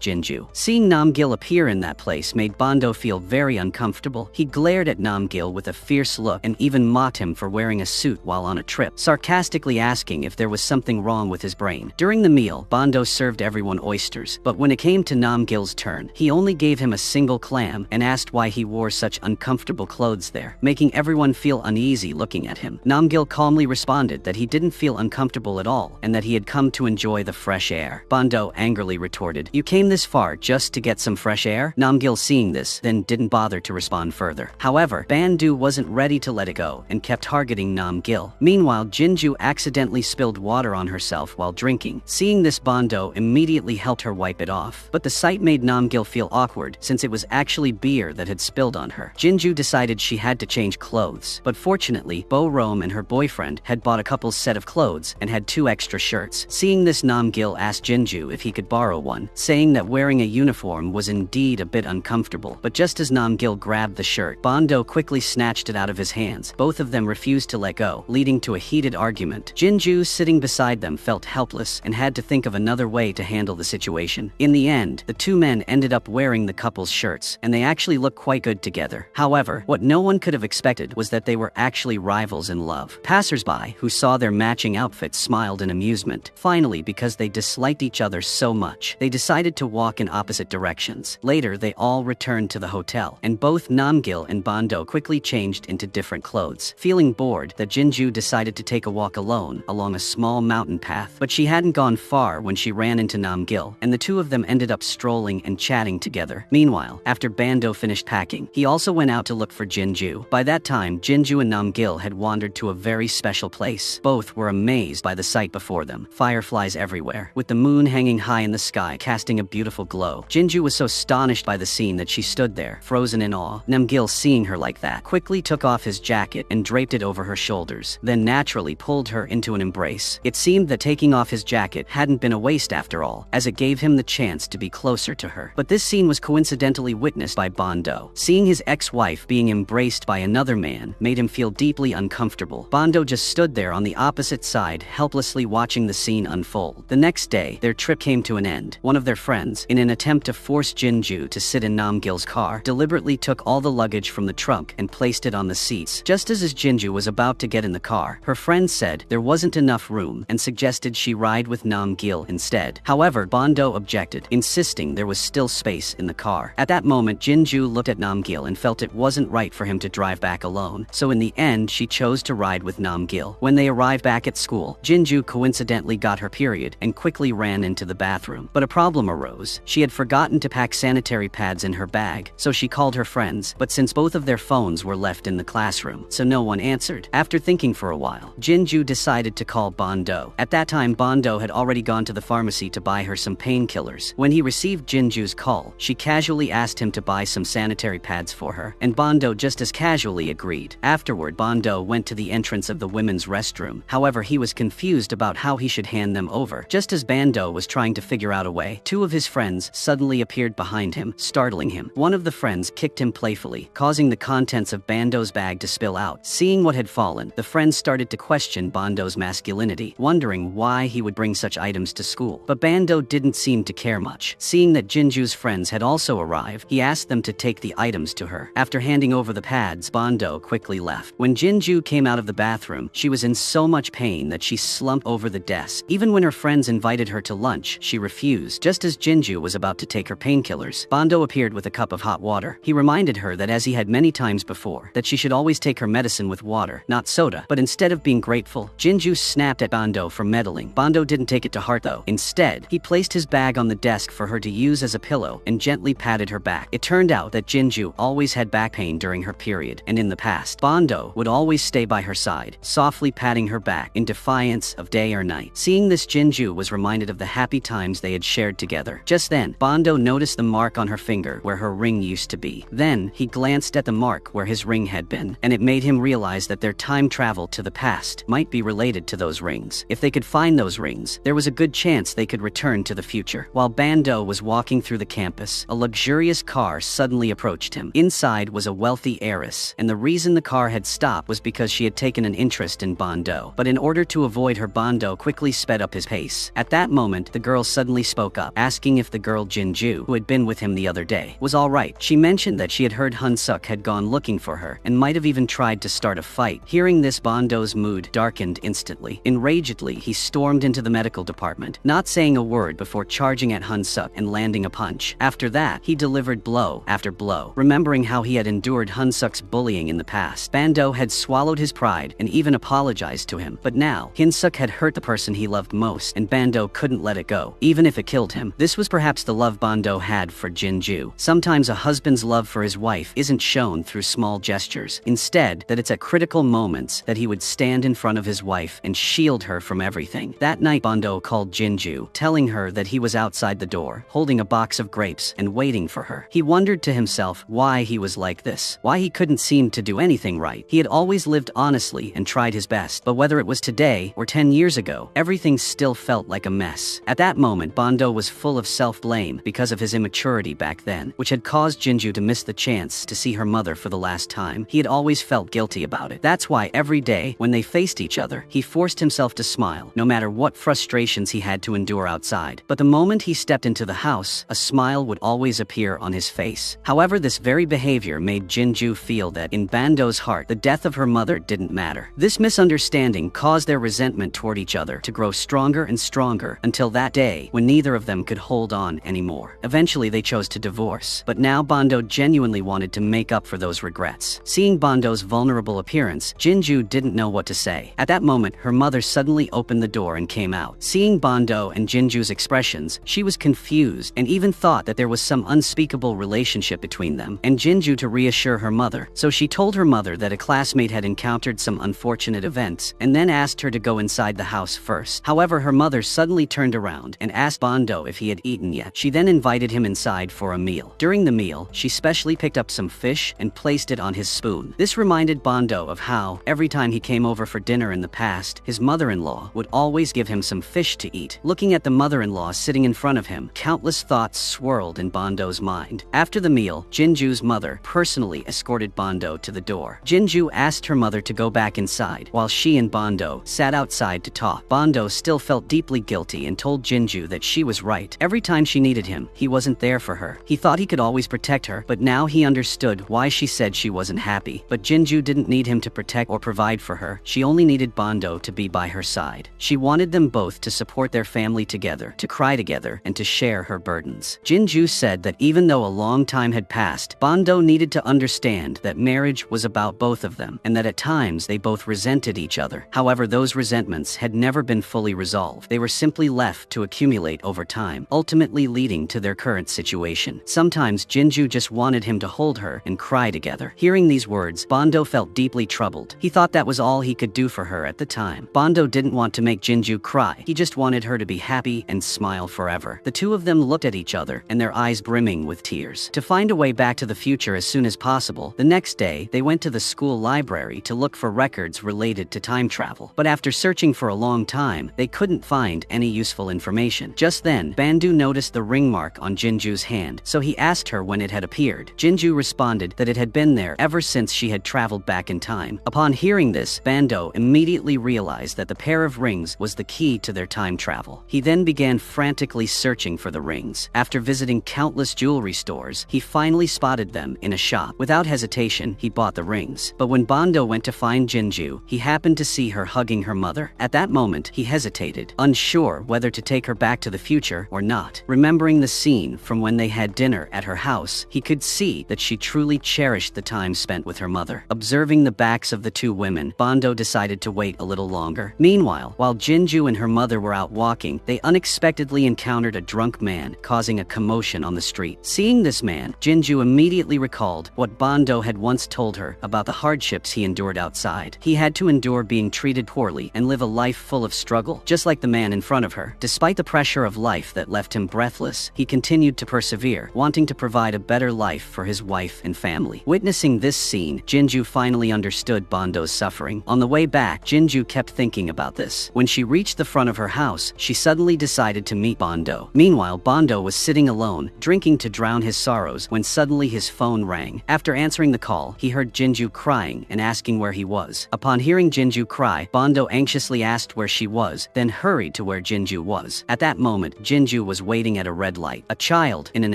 Jinju. Seeing Namgil appear in that place made Bando feel very uncomfortable. He glared at Namgil with a fierce look and even mocked him for wearing a suit while on a trip, sarcastically asking if there was something wrong with his brain. During the meal, Bando served everyone oysters, but when it came to Namgil's turn, he only gave him a single clam and asked why he wore such uncomfortable clothes there, making everyone feel uneasy looking at him. Namgil calmly responded that he didn't feel uncomfortable at all and that he had come to enjoy the fresh air. Bando angrily retorted, "You came this far just to get some fresh air?" Namgil, seeing this, then didn't bother to respond further. However, Bando wasn't ready to let it go and kept targeting Namgil. Meanwhile, Jinju accidentally spilled water on herself while drinking. Seeing this, Bando immediately helped her wipe it off, but the sight made Namgil feel awkward since it was actually beer that had spilled on her. Jinju decided she had to change clothes, but fortunately, Bo-Rom and her boyfriend had bought a couple's set of clothes and had 2 extra shirts. Seeing this, Namgil asked Jinju if he could borrow one, saying that wearing a uniform was indeed a bit uncomfortable. But just as Namgil grabbed the shirt, Bando quickly snatched it out of his hands. Both of them refused to let go, leading to a heated argument. Jinju, sitting beside them, felt helpless and had to think of another way to handle the situation. In the end, the 2 men ended up wearing the couple's shirts, and they actually looked quite good together. However, what no one could have expected was that they were actually rivals in love. Passersby who saw their matching outfits smiled in amusement. Finally, because they disliked each other so much, they decided to walk in opposite directions. Later, they all returned to the hotel, and both Namgil and Bando quickly changed into different clothes. Feeling bored, the Jinju decided to take a walk alone along a small mountain path, but she hadn't gone far when she ran into Namgil, and the two of them ended up strolling and chatting together. Meanwhile, after Bando finished packing, he also went out to look for Jinju. By that time, Jinju and Namgil had wandered to a very special place. Both were amazed by the sight before them. Fireflies everywhere, with the moon hanging high in the sky, casting a beautiful glow. Jinju was so astonished by the scene that she stood there, frozen in awe. Namgil, seeing her like that, quickly took off his jacket and draped it over her shoulders, then naturally pulled her into an embrace. It seemed that taking off his jacket hadn't been a waste after all, as it gave him the chance to be closer to her. But this scene was coincidentally witnessed by Bando. Seeing his ex-wife being embraced by another man made him feel deeply uncomfortable. Bando just stood there on the opposite side, helplessly watching the scene unfold. The next day, their trip came to an end. One of their friends, in an attempt to force Jinju to sit in Namgil's car, deliberately took all the luggage from the trunk and placed it on the seats. Just as Jinju was about to get in the car, her friend said there wasn't enough room and suggested she ride with Namgil instead. However, Bando objected, insisting there was still space in the car. At that moment, Jinju looked at Namgil and felt it wasn't right for him to drive back alone, so in the end, she chose to ride with Namgil. When they arrived back at school, Jinju coincidentally got her period and quickly ran into the bathroom. But a problem arose. She had forgotten to pack sanitary pads in her bag, so she called her friends, but since both of their phones were left in the classroom, so no one answered. After thinking for a while, Jinju decided to call Bando. At that time, Bando had already gone to the pharmacy to buy her some painkillers. When he received Jinju's call, she casually asked him to buy some sanitary pads for her, and Bando just as casually agreed. Afterward, Bando went to the entrance of the women's restroom. However, he was confused about how he should hand them over. Just as Bando was trying to figure out a way, two of his friends suddenly appeared behind him, startling him. One of the friends kicked him playfully, causing the contents of Bando's bag to spill out. Seeing what had fallen, the friends started to question Bando's masculinity, wondering why he would bring such items to school. But Bando didn't seem to care much. Seeing that Jinju's friends had also arrived, he asked them to take the items to her. After handing over the pads, Bando quickly left. When Jinju came out of the bathroom, she was in so much pain that she slumped over the desk. Even when her friends invited her to lunch, she refused. Just as Jinju was about to take her painkillers, Bando appeared with a cup of hot water. He reminded her that, as he had many times before, that she should always take her medicine with water, not soda. But instead of being grateful, Jinju snapped at Bando for meddling. Bando didn't take it to heart though. Instead, he placed his bag on the desk for her to use as a pillow and gently patted her back. It turned out that Jinju always had back pain during her period, and in the past, Bando would always stay by her side, softly patting her back in defiance of day or night. Seeing this, Jinju was reminded of the happy times they had shared together. Just then, Bando noticed the mark on her finger where her ring used to be. Then, he glanced at the mark where his ring had been, and it made him realize that their time travel to the past might be related to those rings. If they could find those rings, there was a good chance they could return to the future. While Bando was walking through the campus, a luxurious car suddenly approached him. Inside was a wealthy heiress, and the reason the car had stopped was because she had taken an interest in Bando. But in order to avoid her, Bando quickly sped up his pace. At that moment, the girl suddenly spoke up, asking if the girl Jinju, who had been with him the other day, was all right. She mentioned that she had heard Hunsuk had gone looking for her, and might have even tried to start a fight. Hearing this, Bando's mood darkened instantly. Enragedly, he stormed into the medical department, not saying a word before charging at Hunsuk and landing a punch. After that, he delivered blow after blow. Remembering how he had endured Hunsuk's bullying in the past, Bando had swallowed his pride and even apologized to him. But now, Hunsuk had hurt the person he loved most, and Bando couldn't let it go, even if it killed him. This was perhaps the love Bando had for Jinju. Sometimes a husband's love for his wife isn't shown through small gestures. Instead, that it's at critical moments that he would stand in front of his wife and shield her from everything. That night, Bando called Jinju, telling her that he was outside the door, holding a box of grapes and waiting for her. He wondered to himself why he was like this, why he couldn't seem to do anything right. He had always lived honestly and tried his best, but whether it was today or 10 years ago, everything still felt like a mess. At that moment, Bando was full of self-blame because of his immaturity back then, which had caused Jinju to miss the chance to see her mother for the last time. He had always felt guilty about it. That's why every day, when they faced each other, he forced himself to smile, no matter what frustrations he had to endure outside. But the moment he stepped into the house, a smile would always appear on his face. However, this very behavior made Jinju feel that, in Bando's heart, the death of her mother didn't matter. This misunderstanding caused their resentment toward each other to grow stronger and stronger until that day when neither of them could hold on anymore. Eventually, they chose to divorce. But now Bando genuinely wanted to make up for those regrets. Seeing Bando's vulnerable appearance, Jinju didn't know what to say. At that moment, her mother suddenly opened the door and came out. Seeing Bando and Jinju's expressions, she was confused and even thought that there was some unspeakable relationship between them, and Jinju to reassure her mother. So she told her mother that a classmate had encountered some unfortunate events and then asked her to go inside the house first. However, her mother suddenly turned around and asked Bando if he had eaten yet. She then invited him inside for a meal. During the meal, she specially picked up some fish and placed it on his spoon. This reminded Bando of how, every time he came over for dinner in the past, his mother-in-law would always give him some fish to eat. Looking at the mother-in-law sitting in front of him, countless thoughts swirled in Bando's mind. After the meal, Jinju's mother personally escorted Bando to the door. Jinju asked her mother to go back inside, while she and Bando sat outside to talk. Bando still felt deeply guilty and told Jinju that she was right. Every time she needed him, he wasn't there for her. He thought he could always protect her, but now he understood why she said she wasn't happy. But Jinju didn't need him to protect or provide for her. She only needed Bando to be by her side. She wanted them both to support their family together, to cry together, and to share her burdens. Jinju said that even though a long time had passed, Bando needed to understand that marriage was about both of them, and that at times they both resented each other. However, those resentments had never been fully resolved. They were simply left to accumulate over time, ultimately leading to their current situation. Sometimes Jinju just wanted him to hold her and cry together. Hearing these words, Bando felt deeply troubled. He thought that was all he could do for her at the time. Bando didn't want to make Jinju cry. He just wanted her to be happy and smile forever. The two of them looked at each other, and their eyes brimming with tears. To find a way back to the future as soon as possible, the next day, they went to the school library to look for records related to time travel. But after searching for a long time, they couldn't find any useful information. Just then, Bando noticed the ring mark on Jinju's hand, so he asked her when it had appeared. Jinju responded that it had been there ever since she had traveled back in time. Upon hearing this, Bando immediately realized that the pair of rings was the key to their time travel. He then began frantically searching for the rings. After visiting countless jewelry stores, he finally spotted them in a shop. Without hesitation, he bought the rings. But when Bando went to find Jinju, he happened to see her hugging her mother. At that moment, he hesitated, unsure whether to take her back to the future or not. Remembering the scene from when they had dinner at her house, he could see that she truly cherished the time spent with her mother. Observing the backs of the two women, Bando decided to wait a little longer. Meanwhile, while Jinju and her mother were out walking, they unexpectedly encountered a drunk man, causing a commotion on the street. Seeing this man, Jinju immediately recalled what Bando had once told her about the hardships he endured outside. He had to endure being treated poorly and live a life full of struggle, just like the man in front of her. Despite the pressure of life that left him breathless, he continued to persevere, wanting to provide a better life for his wife and family. Witnessing this scene, Jinju finally understood Bando's suffering. On the way back, Jinju kept thinking about this. When she reached the front of her house, she suddenly decided to meet Bando. Meanwhile, Bando was sitting alone, drinking to drown his sorrows, when suddenly his phone rang. After answering the call, he heard Jinju crying and asking where he was. Upon hearing Jinju cry, Bando anxiously asked where she was, then hurried to where Jinju was. At that moment, Jinju was waiting at a red light. A child, in an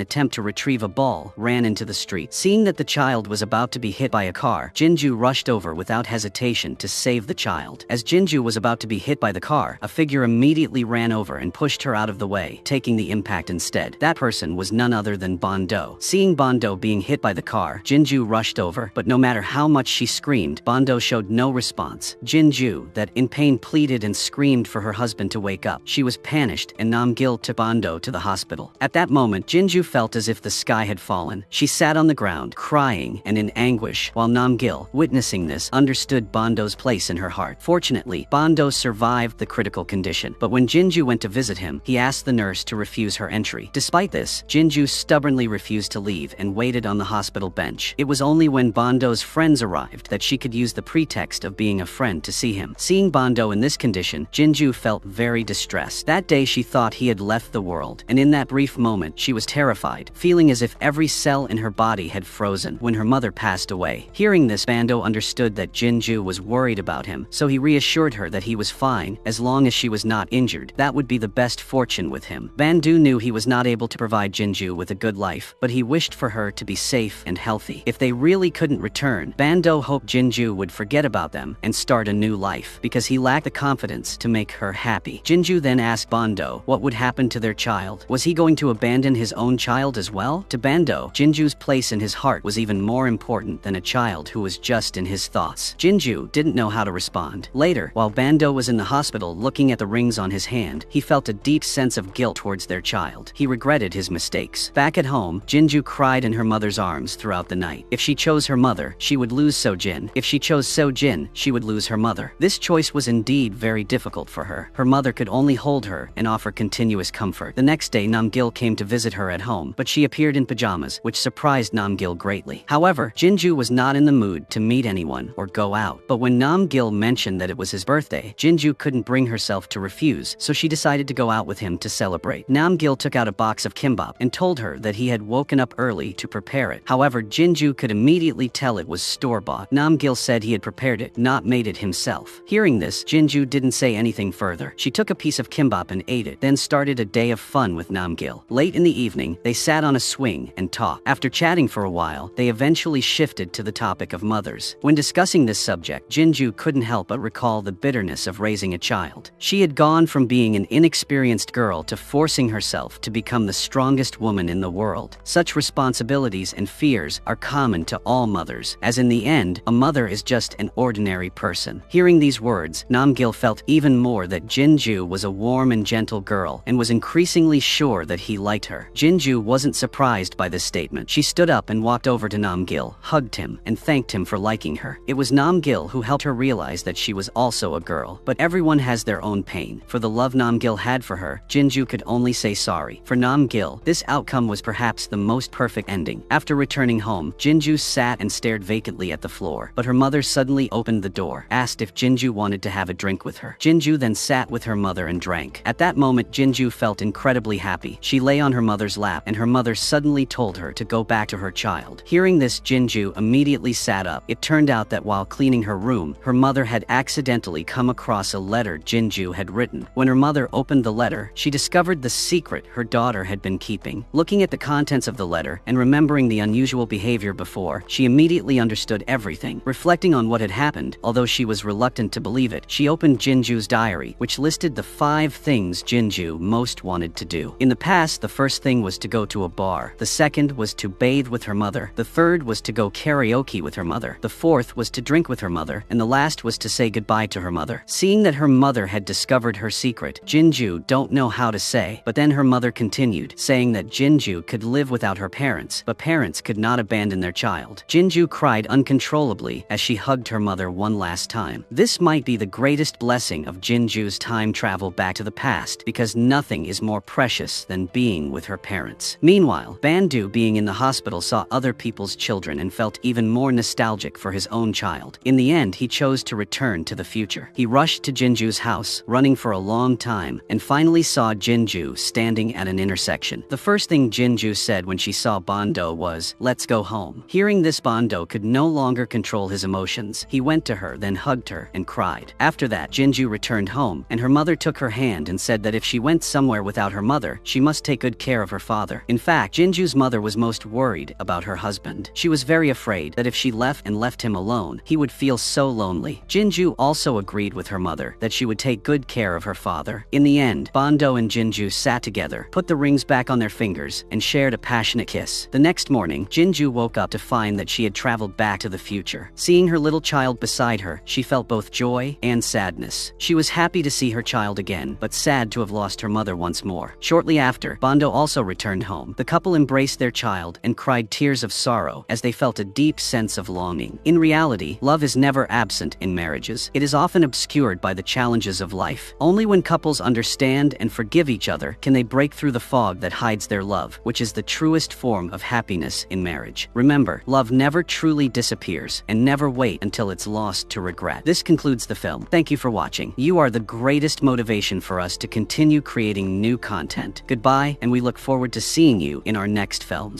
attempt to retrieve a ball, ran into the street. Seeing that the child was about to be hit by a car, Jinju rushed over without hesitation to save the child. As Jinju was about to be hit by the car, a figure immediately ran over and pushed her out of the way, taking the impact instead. That person was none other than Bando. Seeing Bando being hit by the car, Jinju rushed over, but no matter how much she screamed, Bando showed no response. Jinju, that in pain, pleaded and screamed for her husband to wake up. She was panicked, and Namgil took Bando to the hospital. At that moment, Jinju felt as if the sky had fallen. She sat on the ground, crying and in anguish, while Namgil, witnessing this, understood Bando's place in her heart. Fortunately, Bando survived the critical condition, but when Jinju went to visit him, he asked the nurse to refuse her entry. Despite this, Jinju stubbornly refused to leave and waited on the hospital bench. It was only when Bando's friends arrived that she could use the pretext of being a friend to see him. Seeing Bando in this condition, Jinju felt very distressed. That day she thought he had left the world, and in that brief moment, she was terrified, feeling as if every cell in her body had frozen when her mother passed away. Hearing this, Bando understood that Jinju was worried about him, so he reassured her that he was fine, as long as she was not injured. That would be the best fortune with him. Bando knew he was not able to provide Jinju with a good life, but he wished for her to be safe and healthy. If they really couldn't return, Bando hoped Jinju would forget about them and start a new life, because he lacked the confidence to make her happy. Jinju then asked Bando what would happen to their child. Was he going to abandon his own child as well? To Bando, Jinju's place in his heart was even more important than a child who was just in his thoughts. Jinju didn't know how to respond. Later, while Bando was in the hospital looking at the rings on his hand, he felt a deep sense of guilt towards their child. He regretted his mistakes. Back at home, Jinju cried in her mother's arms throughout the night. If she chose her mother, she would lose Sojin. If she chose Sojin, she would lose her mother. This choice was indeed very difficult for her. Her mother could only hold her and offer continuous comfort. The next day, Namgil came to visit her at home, but she appeared in pajamas, which surprised Namgil greatly. However, Jinju was not in the mood to meet anyone or go out. But when Namgil mentioned that it was his birthday, Jinju couldn't bring herself to refuse, so she decided to go out with him to celebrate. Namgil took out a box of kimbap and told her that he had woken up early to prepare it. However, Jinju could immediately tell it was store-bought. Namgil said he had prepared it, not made it himself. Hearing this, Jinju didn't say anything further. She took a piece of kimbap and ate it, then started a day of fun with Namgil. Late in the evening, they sat on a swing and talked. After chatting for a while, they eventually shifted to the topic of mothers. When discussing this subject, Jinju couldn't help but recall the bitterness of raising a child. She had gone from being an inexperienced girl to forcing herself to become the strongest woman in the world. Such responsibilities and fears are common to all mothers, as in the end, a mother is just an ordinary person. Hearing these words, Namgil felt even more that Jinju was a warm and gentle girl and was increasingly sure that he liked her. Jinju wasn't surprised by this statement. She stood up and walked over to Namgil, hugged him, and thanked him for liking her. It was Namgil who helped her realize that she was also a girl. But everyone has their own pain. For the love Namgil had for her, Jinju could only say sorry. For Namgil, this outcome was perhaps the most perfect ending. After returning home, Jinju sat and stared vacantly at the floor. But her mother suddenly opened the door, asked if Jinju wanted to have a drink with her. Jinju then sat with her mother and drank. At that moment, Jinju felt incredibly happy. She lay on her mother's lap, and her mother suddenly told her to go back to her child. Hearing this, Jinju immediately sat up. It turned out that while cleaning her room, her mother had accidentally come across a letter Jinju had written. When her mother opened the letter, she discovered the secret her daughter had been keeping. Looking at the contents of the letter and remembering the unusual behavior before, she immediately understood everything. Reflecting on what had happened, although she was reluctant to believe it, she opened Jinju's diary, which listed the 5 things Jinju most wanted to do. In the past, the first thing was to go to a bar. The second was to bathe with her mother. The third was to go karaoke with her mother. The fourth was to drink with her mother. And the last was to say goodbye to her mother. Seeing that her mother had discovered her secret, Jinju don't know how to say, but then her mother continued, saying that Jinju could live without her parents, but parents could not abandon their child. Jinju cried uncontrollably as she hugged her mother one last time. This might be the greatest blessing of Jinju's time travel back to the past, because nothing is more precious than being with her parents. Meanwhile, Bandu, being in the hospital, saw other people's children and felt even more nostalgic for his own child. In the end, he chose to return to the future. He rushed to Jinju's house, running for a long time, and finally saw Jinju standing at an intersection. The first thing Jinju said when she saw Bando was, "Let's go home." Hearing this, Bando could no longer control his emotions. He went to her, then hugged her, and cried. After that, Jinju returned home, and her mother took her hand and said that if she went somewhere without her mother, she must take good care of her father. In fact, Jinju's mother was most worried about her husband. She was very afraid that if she left him alone, he would feel so lonely. Jinju also agreed with her mother that she would take good care of her father. In the end, Bando and Jinju sat together, put the rings back on their fingers, and shared a passionate kiss. The next morning, Jinju woke up to find that she had traveled back to the future. Seeing her little child beside her, she felt both joy and sadness. She was happy to see her child again, but sad to have lost her mother once more. Shortly after, Bando also returned home. The couple embraced their child and cried tears of sorrow as they felt a deep sense of longing. In reality, love is never absent in marriages. It is often obscured by the challenges of life. Only when couples understand and forgive each other can they break through the fog that hides their love, which is the truest form of happiness in marriage. Remember, love never truly disappears, and never wait until it's lost to regret. This concludes the film. Thank you for watching. You are the greatest motivation for us to continue creating new content. Goodbye, and we look forward to seeing you in our next films.